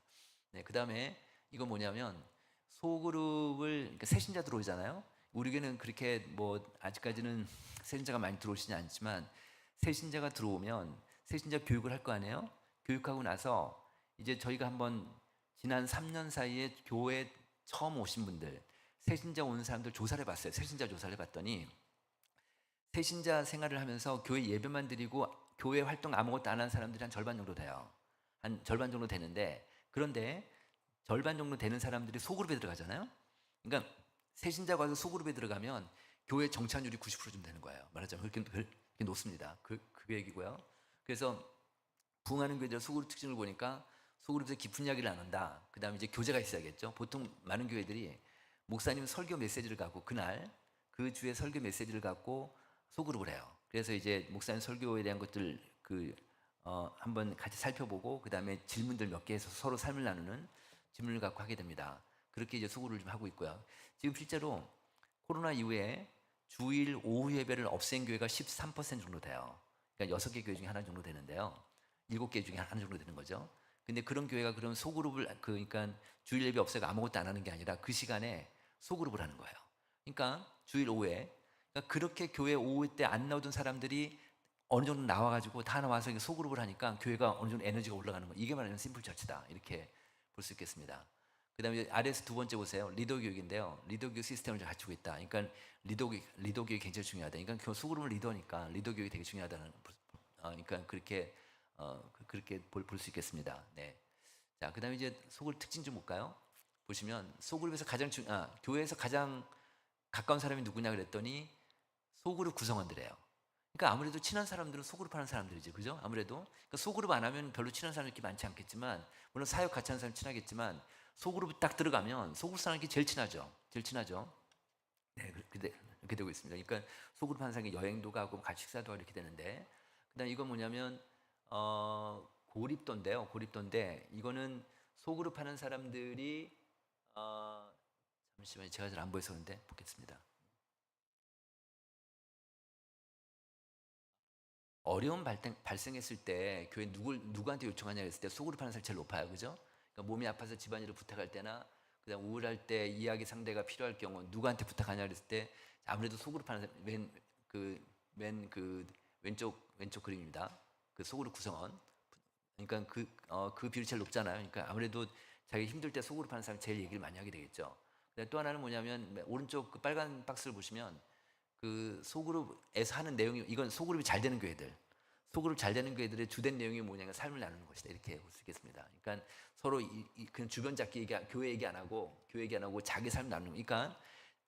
네, 그 다음에 이건 뭐냐면 소그룹을, 그러니까 새신자 들어오잖아요. 우리 교회는 그렇게 뭐 아직까지는 새신자가 많이 들어오시지 않지만 새신자가 들어오면 새신자 교육을 할 거 아니에요. 교육하고 나서 이제 저희가 한번 지난 3년 사이에 교회 처음 오신 분들, 새신자 온 사람들 조사를 해봤어요. 새신자 조사를 해봤더니 새신자 생활을 하면서 교회 예배만 드리고 교회 활동 아무것도 안 하는 사람들이 한 절반 정도 돼요. 한 절반 정도 되는데, 그런데 절반 정도 되는 사람들이 소그룹에 들어가잖아요. 그러니까 새신자가 와서 소그룹에 들어가면 교회 정착률이 90%쯤 되는 거예요. 말하자면 그렇게 높습니다. 그 얘기고요. 그래서 부흥하는 교회들 소그룹 특징을 보니까 소그룹에서 깊은 이야기를 안 한다. 그 다음에 이제 교제가 있어야겠죠. 보통 많은 교회들이 목사님 설교 메시지를 갖고 그날 그 주의 설교 메시지를 갖고 소그룹을 해요. 그래서 이제 목사님 설교에 대한 것들 한번 같이 살펴보고 그 다음에 질문들 몇 개 해서 서로 삶을 나누는 질문을 갖고 하게 됩니다. 그렇게 이제 소그룹을 좀 하고 있고요. 지금 실제로 코로나 이후에 주일 오후 예배를 없앤 교회가 13% 정도 돼요. 그러니까 6개 교회 중에 하나 정도 되는데요. 7개 중에 하나 정도 되는 거죠. 근데 그런 교회가 그런 소그룹을 그러니까 주일 예배 없애고 아무것도 안 하는 게 아니라 그 시간에 소그룹을 하는 거예요. 그러니까 주일 오후에, 그러니까 그렇게 교회 오후 때 안 나오던 사람들이 어느 정도 나와가지고 다 나와서 소그룹을 하니까 교회가 어느 정도 에너지가 올라가는 거예요. 이게 말하면 심플 처치다 이렇게 볼 수 있겠습니다. 그 다음에 아래에서 2번째 보세요. 리더 교육인데요. 리더 교육 시스템을 좀 갖추고 있다. 그러니까 리더 교육이 굉장히 중요하다. 그러니까 소그룹을 리더니까 리더 교육이 되게 중요하다는, 그러니까 그렇게 볼 수 있겠습니다. 네. 자, 그 다음에 이제 소그룹 특징 좀 볼까요? 보시면 소그룹에서 교회에서 가장 가까운 사람이 누구냐 그랬더니 소그룹 구성원들이에요. 그러니까 아무래도 친한 사람들은 소그룹 하는 사람들이죠. 그죠? 아무래도. 그러니까 소그룹 안 하면 별로 친한 사람이 이렇게 많지 않겠지만, 물론 사역 같이 하는 사람이 친하겠지만, 소그룹 딱 들어가면 소그룹 사람이 제일 친하죠. 제일 친하죠. 네, 이렇게 되고 있습니다. 그러니까 소그룹 하는 사람이 여행도 가고 같이 식사도 하고 이렇게 되는데, 그다음 이건 뭐냐면 고립도인데요. 고립도인데 이거는 소그룹 하는 사람들이 잠시만요. 제가 잘 안 보여서 그런데 보겠습니다. 어려움 발생했을 때 교회 누구한테 요청하냐 했을 때 소그룹 하는 사람이 제일 높아요. 그죠? 그러니까 몸이 아파서 집안일을 부탁할 때나 그다음 우울할 때 이야기 상대가 필요할 경우 누구한테 부탁하냐 그랬을 때 아무래도 소그룹 하는 사람 맨그 왼쪽 그림입니다. 그 소그룹 구성원. 그러니까 그 비율이 제일 높잖아요. 그러니까 아무래도 자기 힘들 때 소그룹 하는 사람이 제일 얘기를 많이 하게 되겠죠. 근데 또 하나는 뭐냐면 오른쪽 그 빨간 박스를 보시면 그 소그룹에서 하는 내용이 이건 소그룹이 잘 되는 교회들. 소그룹 잘 되는 교회들의 주된 내용이 뭐냐면 삶을 나누는 것이다. 이렇게 볼 수 있겠습니다. 그러니까 서로 그냥 주변 잡기 교회 얘기 안 하고 교회 얘기 안 하고 자기 삶 나누는 거. 그러니까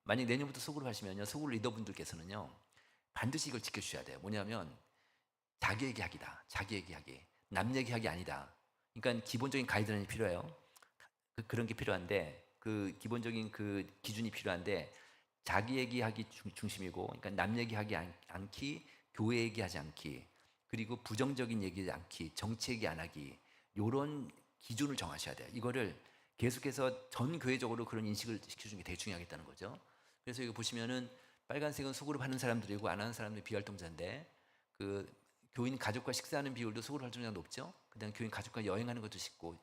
만약 내년부터 소그룹 하시면요. 소그룹 리더분들께서는요. 반드시 이걸 지켜주셔야 돼요. 뭐냐면 자기 얘기하기다. 자기 얘기하기. 남 얘기하기 아니다. 그러니까 기본적인 가이드라인이 필요해요. 그런 게 필요한데 그 기본적인 그 기준이 필요한데 자기 얘기하기 중심이고, 그러니까 남 얘기하기 않기, 교회 얘기하지 않기, 그리고 부정적인 얘기하지 않기, 정치 얘기 안 하기, 요런 기준을 정하셔야 돼요. 이거를 계속해서 전 교회적으로 그런 인식을 시켜주는 게 되게 중요하겠다는 거죠. 그래서 이거 보시면은 빨간색은 소그룹 하는 사람들이고 안 하는 사람들이 비활동자인데 그 교인 가족과 식사하는 비율도 소그룹 활동자가 높죠. 그다음 교인 가족과 여행하는 것도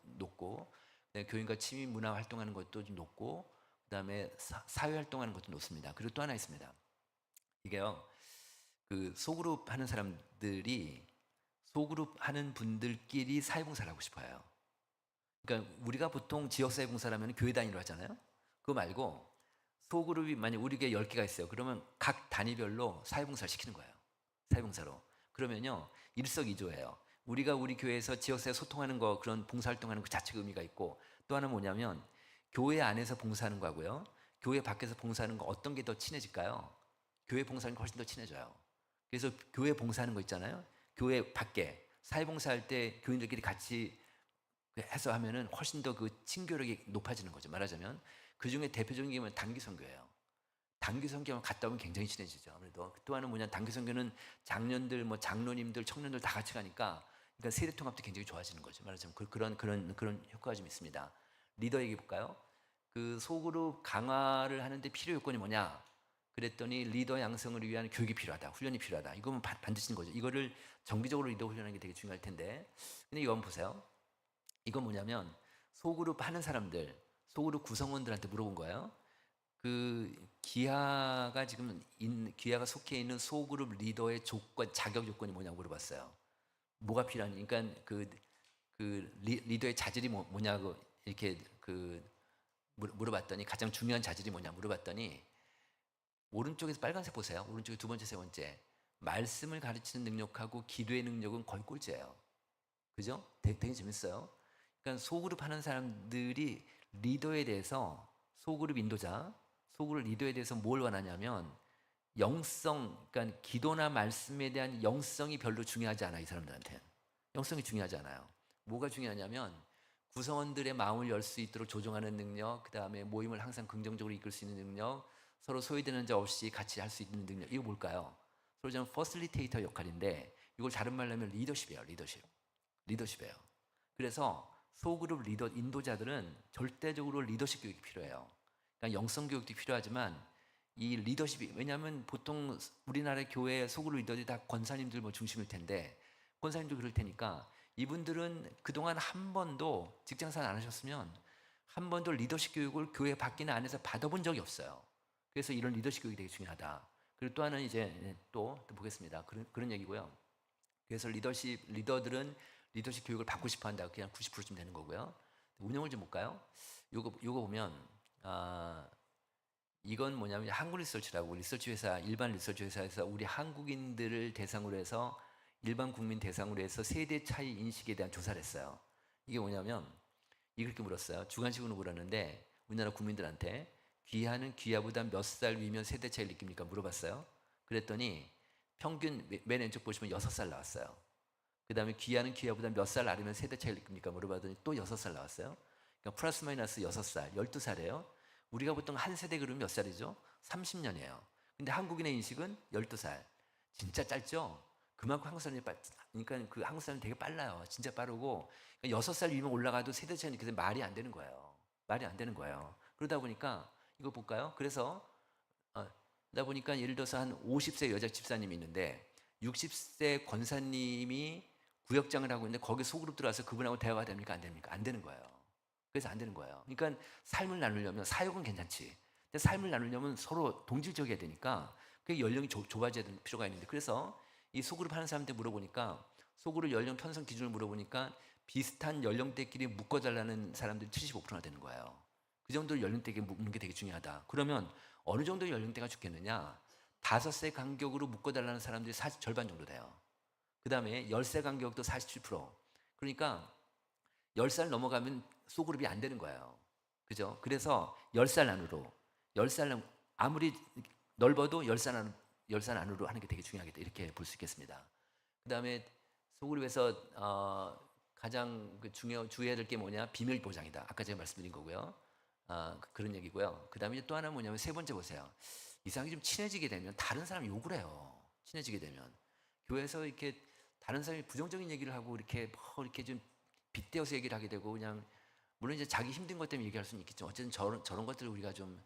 높고, 그다음에 교인과 취미 문화 활동하는 것도 좀 높고, 그다음에 사회 활동하는 것도 높습니다. 그리고 또 하나 있습니다. 이게요, 그 소그룹 하는 사람들이 소그룹 하는 분들끼리 사회봉사를 하고 싶어요. 그러니까 우리가 보통 지역사회봉사를 하면 교회 단위로 하잖아요. 그거 말고 소그룹이 만약 우리 교회 10개가 있어요. 그러면 각 단위별로 사회봉사를 시키는 거예요. 사회봉사로. 그러면요, 일석이조예요. 우리가 우리 교회에서 지역사회 소통하는 거, 그런 봉사활동하는 그 자체가 의미가 있고, 또 하나 뭐냐면 교회 안에서 봉사하는 거고요. 교회 밖에서 봉사하는 거 어떤 게 더 친해질까요? 교회 봉사하는 거 훨씬 더 친해져요. 그래서 교회 봉사하는 거 있잖아요. 교회 밖에 사회봉사할 때 교인들끼리 같이 해서 하면은 훨씬 더 그 친교력이 높아지는 거죠. 말하자면 그 중에 대표적인 게 뭐냐면 단기 선교예요. 단기 선교만 갔다 오면 굉장히 친해지죠. 아무래도 또 하나는 뭐냐, 단기 선교는 장년들, 뭐 장로님들, 청년들 다 같이 가니까 그러니까 세대 통합도 굉장히 좋아지는 거죠. 말하자면 그런 효과가 좀 있습니다. 리더 얘기 볼까요? 그 소그룹 강화를 하는데 필요 요건이 뭐냐? 그랬더니 리더 양성을 위한 교육이 필요하다, 훈련이 필요하다. 이거면 반드시인 거죠. 이거를 정기적으로 리더 훈련하는 게 되게 중요할 텐데, 근데 이거 한번 보세요. 이건 뭐냐면 소그룹 하는 사람들, 소그룹 구성원들한테 물어본 거예요. 그 기아가 속해 있는 소그룹 리더의 자격 조건이 뭐냐고 물어봤어요. 뭐가 필요하니? 그러니까 리더의 자질이 뭐냐고 이렇게 물어봤더니, 가장 중요한 자질이 뭐냐 물어봤더니, 오른쪽에서 빨간색 보세요. 오른쪽에 두 번째, 세 번째. 말씀을 가르치는 능력하고 기도의 능력은 거의 꼴찌예요. 그죠? 되게 재밌어요. 그러니까 소그룹 하는 사람들이 리더에 대해서, 소그룹 인도자, 소그룹 리더에 대해서 뭘 원하냐면 영성, 그러니까 기도나 말씀에 대한 영성이 별로 중요하지 않아요. 이 사람들한테는 영성이 중요하지 않아요. 뭐가 중요하냐면 구성원들의 마음을 열 수 있도록 조정하는 능력, 그 다음에 모임을 항상 긍정적으로 이끌 수 있는 능력, 서로 소외되는 자 없이 같이 할 수 있는 능력. 이거 뭘까요? 서로 좀 퍼실리테이터 역할인데, 이걸 다른 말로 하면 리더십이에요. 리더십이에요. 그래서 소그룹 리더 인도자들은 절대적으로 리더십 교육이 필요해요. 그러니까 영성 교육도 필요하지만 이 리더십이, 왜냐하면 보통 우리나라 교회 소그룹 리더들이 다 권사님들 뭐 중심일 텐데, 권사님도 그럴 테니까 이분들은 그동안 한 번도 직장생활 안 하셨으면 한 번도 리더십 교육을 교회 밖이나 안에서 받아본 적이 없어요. 그래서 이런 리더십 교육이 되게 중요하다. 그리고 또 하나는 이제 또 보겠습니다. 그런 얘기고요. 그래서 리더들은 리더십 교육을 받고 싶어 한다. 그냥 90%쯤 되는 거고요. 운영을 좀 볼까요? 요거 보면 이건 뭐냐면 한국 리서치라고, 리서치 회사, 일반 리서치 회사에서 우리 한국인들을 대상으로 해서, 일반 국민 대상으로 해서 세대 차이 인식에 대한 조사를 했어요. 이게 뭐냐면 이렇게 물었어요. 주관식으로 물었는데 우리나라 국민들한테 귀하는 귀하보다 몇 살 위면 세대 차이를 느낍니까? 물어봤어요. 그랬더니 평균 맨 왼쪽 보시면 6살 나왔어요. 그 다음에 귀하는 귀하보다 몇 살 아래면 세대 차이를 느낍니까? 물어봤더니 또 6살 나왔어요. 그러니까 플러스 마이너스 6살, 12살이에요. 우리가 보통 한 세대 그러면 몇 살이죠? 30년이에요. 근데 한국인의 인식은 12살. 진짜 짧죠? 그만큼 한국 사람이 그러니까 그 한국 사람이 되게 빨라요. 진짜 빠르고 그러니까 6살 위면 올라가도 세대 차이는 그게 말이 안 되는 거예요. 말이 안 되는 거예요. 그러다 보니까 이거 볼까요? 그래서 그러다 보니까 예를 들어서 한 50세 여자 집사님이 있는데 60세 권사님이 구역장을 하고 있는데 거기 소그룹 들어와서 그분하고 대화가 됩니까? 안 됩니까? 안 되는 거예요. 그래서 안 되는 거예요. 그러니까 삶을 나누려면 사역은 괜찮지. 근데 삶을 나누려면 서로 동질적이어야 되니까 그 연령이 좁아져야 되는 필요가 있는데 그래서 이 소그룹 하는 사람한테 물어보니까 소그룹 연령 편성 기준을 물어보니까 비슷한 연령대끼리 묶어달라는 사람들이 75%나 되는 거예요. 그 정도 연령대에 묶는 게 되게 중요하다. 그러면 어느 정도 연령대가 좋겠느냐? 5세 간격으로 묶어달라는 사람들이 절반 정도 돼요. 그 다음에 10세 간격도 47%. 그러니까 10살 넘어가면 소그룹이 안 되는 거예요. 그죠? 그래서 10살 안으로, 10살 아무리 넓어도 10살 안으로 하는 게 되게 중요하겠다. 이렇게 볼 수 있겠습니다. 그 다음에 소그룹에서 가장 주의해야 될 게 뭐냐? 비밀 보장이다. 아까 제가 말씀드린 거고요. 그런 얘기고요. 그 다음에 또 하나 뭐냐면 세 번째 보세요. 이상하게 좀 친해지게 되면 다른 사람 욕을 해요. 친해지게 되면. 교회에서 이렇게 다른 사람이 부정적인 얘기를 하고 이렇게 이렇게 좀 빗대어서 얘기를 하게 되고 그냥 물론 이제 자기 힘든 것 때문에 얘기할 수는 있겠죠. 어쨌든 저런 것들을 우리가 좀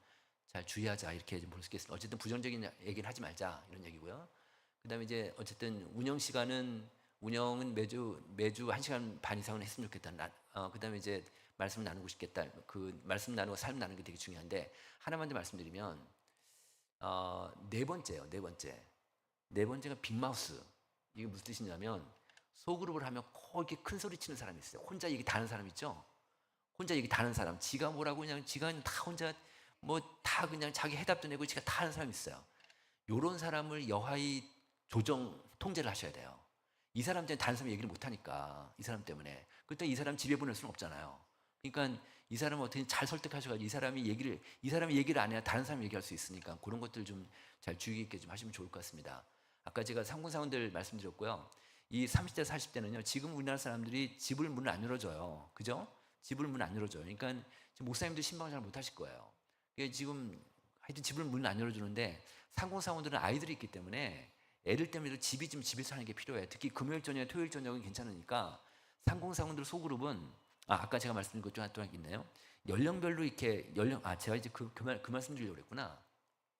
잘 주의하자 이렇게 좀 볼 수 있겠습니다. 어쨌든 부정적인 얘기를 하지 말자 이런 얘기고요. 그다음에 이제 어쨌든 운영은 매주 1시간 반 이상은 했으면 좋겠다. 그다음에 이제 말씀을 나누고 싶겠다. 그 말씀 나누고 삶 나누는 게 되게 중요한데 하나만 더 말씀드리면 네 번째가 빅마우스. 이게 무슨 뜻이냐면 소그룹을 하면 이렇게 큰 소리 치는 사람이 있어요. 혼자 얘기 다 하는 사람 있죠. 혼자 얘기 다 하는 사람. 지가 뭐라고 그냥 지가 다 혼자 뭐 다 그냥 자기 해답도 내고 지가 다 하는 사람이 있어요. 요런 사람을 여하이 통제를 하셔야 돼요. 이 사람 때문에 다른 사람 얘기를 못 하니까 이 사람 때문에. 그때 이 사람 집에 보낼 수는 없잖아요. 그러니까 이 사람을 어떻게 잘 설득하셔가지고 이 사람이 얘기를 안 해야 다른 사람이 얘기할 수 있으니까 그런 것들 좀 잘 주의 깊게 좀 하시면 좋을 것 같습니다. 아까 제가 상군사원들 말씀드렸고요. 이 30대 40대는요. 지금 우리나라 사람들이 집을 문을 안 열어줘요. 그죠? 집을 문을 안 열어줘요. 그러니까 지금 목사님도 신방을 잘 못 하실 거예요. 지금 하여튼 집을 문을 안 열어주는데 상공사원들은 아이들이 있기 때문에 애들 때문에 집에서 하는 게 필요해. 특히 금요일 저녁, 토요일 저녁은 괜찮으니까 상공사원들 소그룹은 아까 제가 말씀드린 것 중 하나 또 있네요. 연령별로 이렇게 제가 이제 그 말씀 드리려고 그랬구나.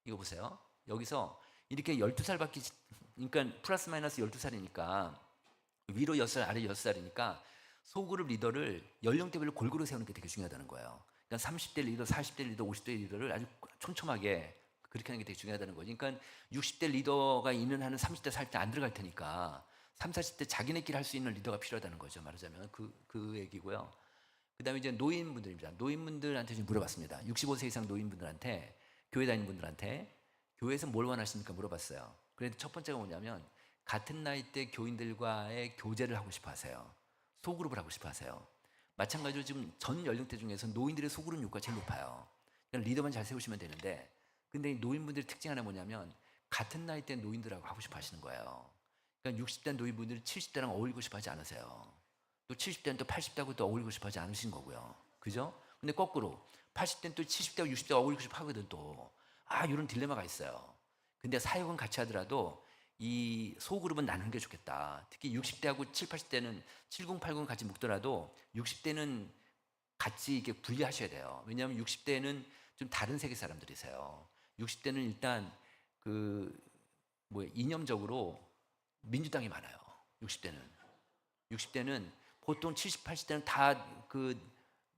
이거 보세요. 여기서 이렇게 12살밖에 그러니까 플러스 마이너스 12살이니까 위로 6살 아래 6살이니까 소그룹 리더를 연령대별로 골고루 세우는 게 되게 중요하다는 거예요. 그러니까 30대 리더, 40대 리더, 50대 리더를 아주 촘촘하게 그렇게 하는 게 되게 중요하다는 거죠. 그러니까 60대 리더가 있는 한은 30대, 40대 안 들어갈 테니까 30, 40대 자기네끼리 할 수 있는 리더가 필요하다는 거죠. 말하자면 그 얘기고요. 그 다음에 이제 노인분들입니다. 노인분들한테 좀 물어봤습니다. 65세 이상 노인분들한테 교회 다니는 분들한테 교회에서 뭘 원하십니까 물어봤어요. 그래서 첫 번째가 뭐냐면 같은 나이대 교인들과의 교제를 하고 싶어 하세요. 소그룹을 하고 싶어 하세요. 마찬가지로 지금 전 연령대 중에서 노인들의 소그룹 효과가 제일 높아요. 그러니까 리더만 잘 세우시면 되는데 근데 이 노인분들의 특징 하나 뭐냐면 같은 나이대 노인들하고 하고 싶어 하시는 거예요. 그러니까 60대 노인분들이 70대랑 어울리고 싶어 하지 않으세요. 또 70대는 또 80대하고 또 어울리고 싶어 하지 않으신 거고요. 그죠? 근데 거꾸로 80대는 또 70대하고 60대하고 어울리고 싶어 하거든 또. 이런 딜레마가 있어요. 근데 사역은 같이 하더라도 이 소그룹은 나누는 게 좋겠다. 특히 60대하고 7, 80대는 70, 80 같이 묶더라도 60대는 같이 이렇게 분리하셔야 돼요. 왜냐하면 60대는 좀 다른 세계 사람들이세요. 60대는 일단 이념적으로 민주당이 많아요. 60대는 보통 70, 80대는 다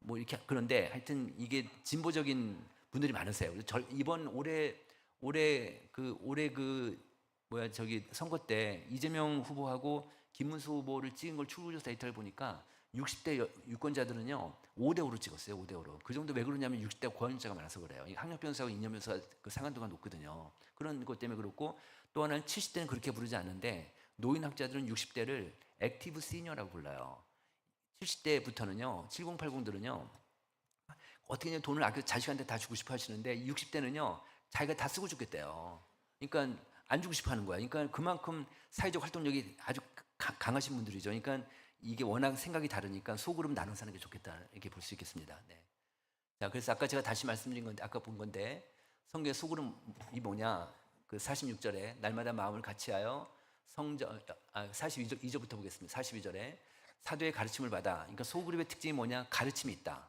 이렇게 그런데 하여튼 이게 진보적인 분들이 많으세요. 그래서 이번 올해 선거 때 이재명 후보하고 김문수 후보를 찍은 걸 출구조사 데이터를 보니까 60대 유권자들은요 5대5로 찍었어요. 5대5로. 그 정도 왜 그러냐면 60대 고학년자가 많아서 그래요. 학력 변수하고 인연 변수가 상한도가 높거든요. 그런 것 때문에 그렇고 또 하나는 70대는 그렇게 부르지 않는데 노인 학자들은 60대를 액티브 시니어라고 불러요. 70대부터는요 70, 80들은요 어떻게 돈을 아껴 자식한테 다 주고 싶어 하시는데 60대는요 자기가 다 쓰고 죽겠대요. 그러니까 안 주고 싶어 하는 거야. 그러니까 그만큼 사회적 활동력이 아주 강하신 분들이죠. 그러니까 이게 워낙 생각이 다르니까 소그룹 나눠 사는 게 좋겠다 이렇게 볼 수 있겠습니다. 네. 자, 그래서 아까 제가 다시 말씀드린 건데 아까 본 건데 성경의 소그룹이 뭐냐? 그 46절에 날마다 마음을 같이하여 42절부터 보겠습니다. 42절에 사도의 가르침을 받아. 그러니까 소그룹의 특징이 뭐냐? 가르침이 있다.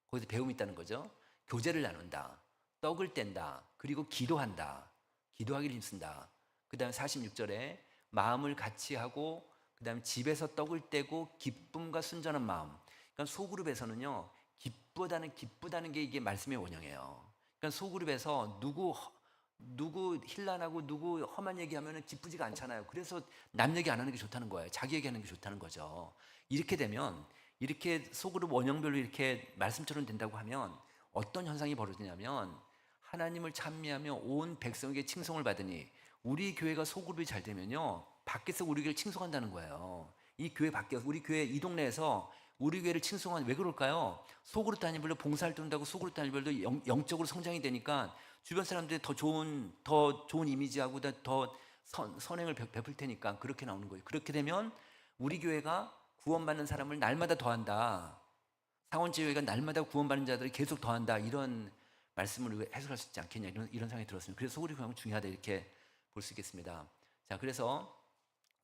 거기서 배움이 있다는 거죠. 교제를 나눈다. 떡을 뗀다. 그리고 기도한다. 기도하기를 힘쓴다. 그 다음에 46절에 마음을 같이 하고 그 다음에 집에서 떡을 떼고 기쁨과 순전한 마음. 그러니까 소그룹에서는요. 기쁘다는 게 이게 말씀의 원형이에요. 그러니까 소그룹에서 누구 힐난하고 누구 험한 얘기하면 기쁘지가 않잖아요. 그래서 남 얘기 안 하는 게 좋다는 거예요. 자기 얘기하는 게 좋다는 거죠. 이렇게 되면 이렇게 소그룹 원형별로 이렇게 말씀처럼 된다고 하면 어떤 현상이 벌어지냐면 하나님을 찬미하며 온 백성에게 칭송을 받으니 우리 교회가 소그룹이 잘 되면요. 밖에서 우리 교회를 칭송한다는 거예요. 이 교회 밖에서 우리 교회 이 동네에서 우리 교회를 칭송한 왜 그럴까요? 소그룹 단위별로 봉사활동도 하고 소그룹 단위별로 영적으로 성장이 되니까 주변 사람들이 더 좋은 이미지하고 더 선행을 베풀 테니까 그렇게 나오는 거예요. 그렇게 되면 우리 교회가 구원받는 사람을 날마다 더한다. 상원제교회가 날마다 구원받는 자들이 계속 더한다. 이런 말씀을 우리가 해석할 수 있지 않겠냐 이런 생각이 들었습니다. 그래서 소그룹이 굉장히 중요하다 이렇게 볼 수 있겠습니다. 자, 그래서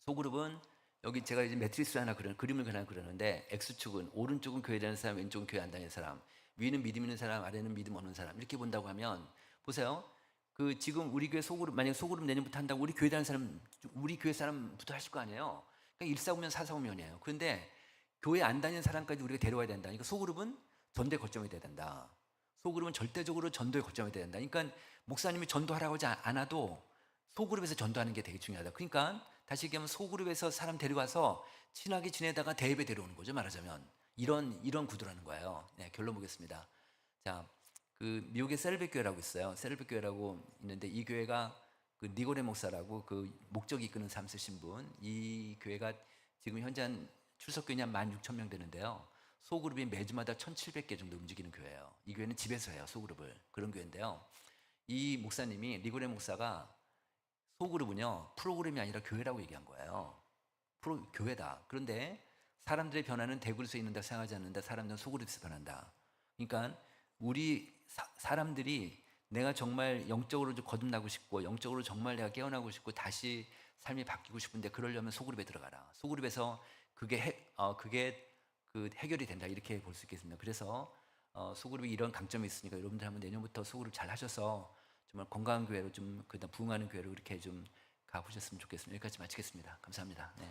소그룹은 여기 제가 이제 매트리스 하나 그림을 하나 그리는데 X축은 오른쪽은 교회 다니는 사람, 왼쪽은 교회 안 다니는 사람, 위는 믿음 있는 사람, 아래는 믿음 없는 사람 이렇게 본다고 하면 보세요. 그 지금 우리 교회 소그룹 만약 소그룹 내년부터 한다고 우리 교회 다니는 사람, 우리 교회 사람부터 하실 거 아니에요. 그러니까 1사구면 4사구면이에요. 그런데 교회 안 다니는 사람까지 우리가 데려와야 된다. 그러니까 소그룹은 전도의 거점이 돼야 된다. 소그룹은 절대적으로 전도의 거점이 돼야 된다. 그러니까 목사님이 전도하라고 하지 않아도 소그룹에서 전도하는 게 되게 중요하다. 그러니까 다시 얘기하면 소그룹에서 사람 데려와서 친하게 지내다가 대입에 데려오는 거죠. 말하자면 이런 구도라는 거예요. 네, 결론 보겠습니다. 자, 그 미국에 셀백 교회라고 있어요. 셀백 교회라고 있는데 이 교회가 그 니고레 목사라고 그 목적 이끄는 삶 쓰신 분. 이 교회가 지금 현재 한 출석교인이 한 16,000명 되는데요. 소그룹이 매주마다 1,700개 정도 움직이는 교회예요. 이 교회는 집에서 해요. 소그룹을. 그런 교회인데요. 이 목사님이 니고레 목사가 소그룹은요 프로그램이 아니라 교회라고 얘기한 거예요. 교회다. 그런데 사람들의 변화는 대구에서 있는다 생각하지 않는다. 사람들은 소그룹에서 변한다. 그러니까 우리 사람들이 내가 정말 영적으로 좀 거듭나고 싶고 영적으로 정말 내가 깨어나고 싶고 다시 삶이 바뀌고 싶은데 그러려면 소그룹에 들어가라. 소그룹에서 그게 그 해결이 된다 이렇게 볼 수 있겠습니다. 그래서 소그룹이 이런 강점이 있으니까 여러분들 한번 내년부터 소그룹 잘 하셔서 정말 건강한 교회로 좀 그다음 부흥하는 교회로 이렇게 좀 가보셨으면 좋겠습니다. 여기까지 마치겠습니다. 감사합니다. 네.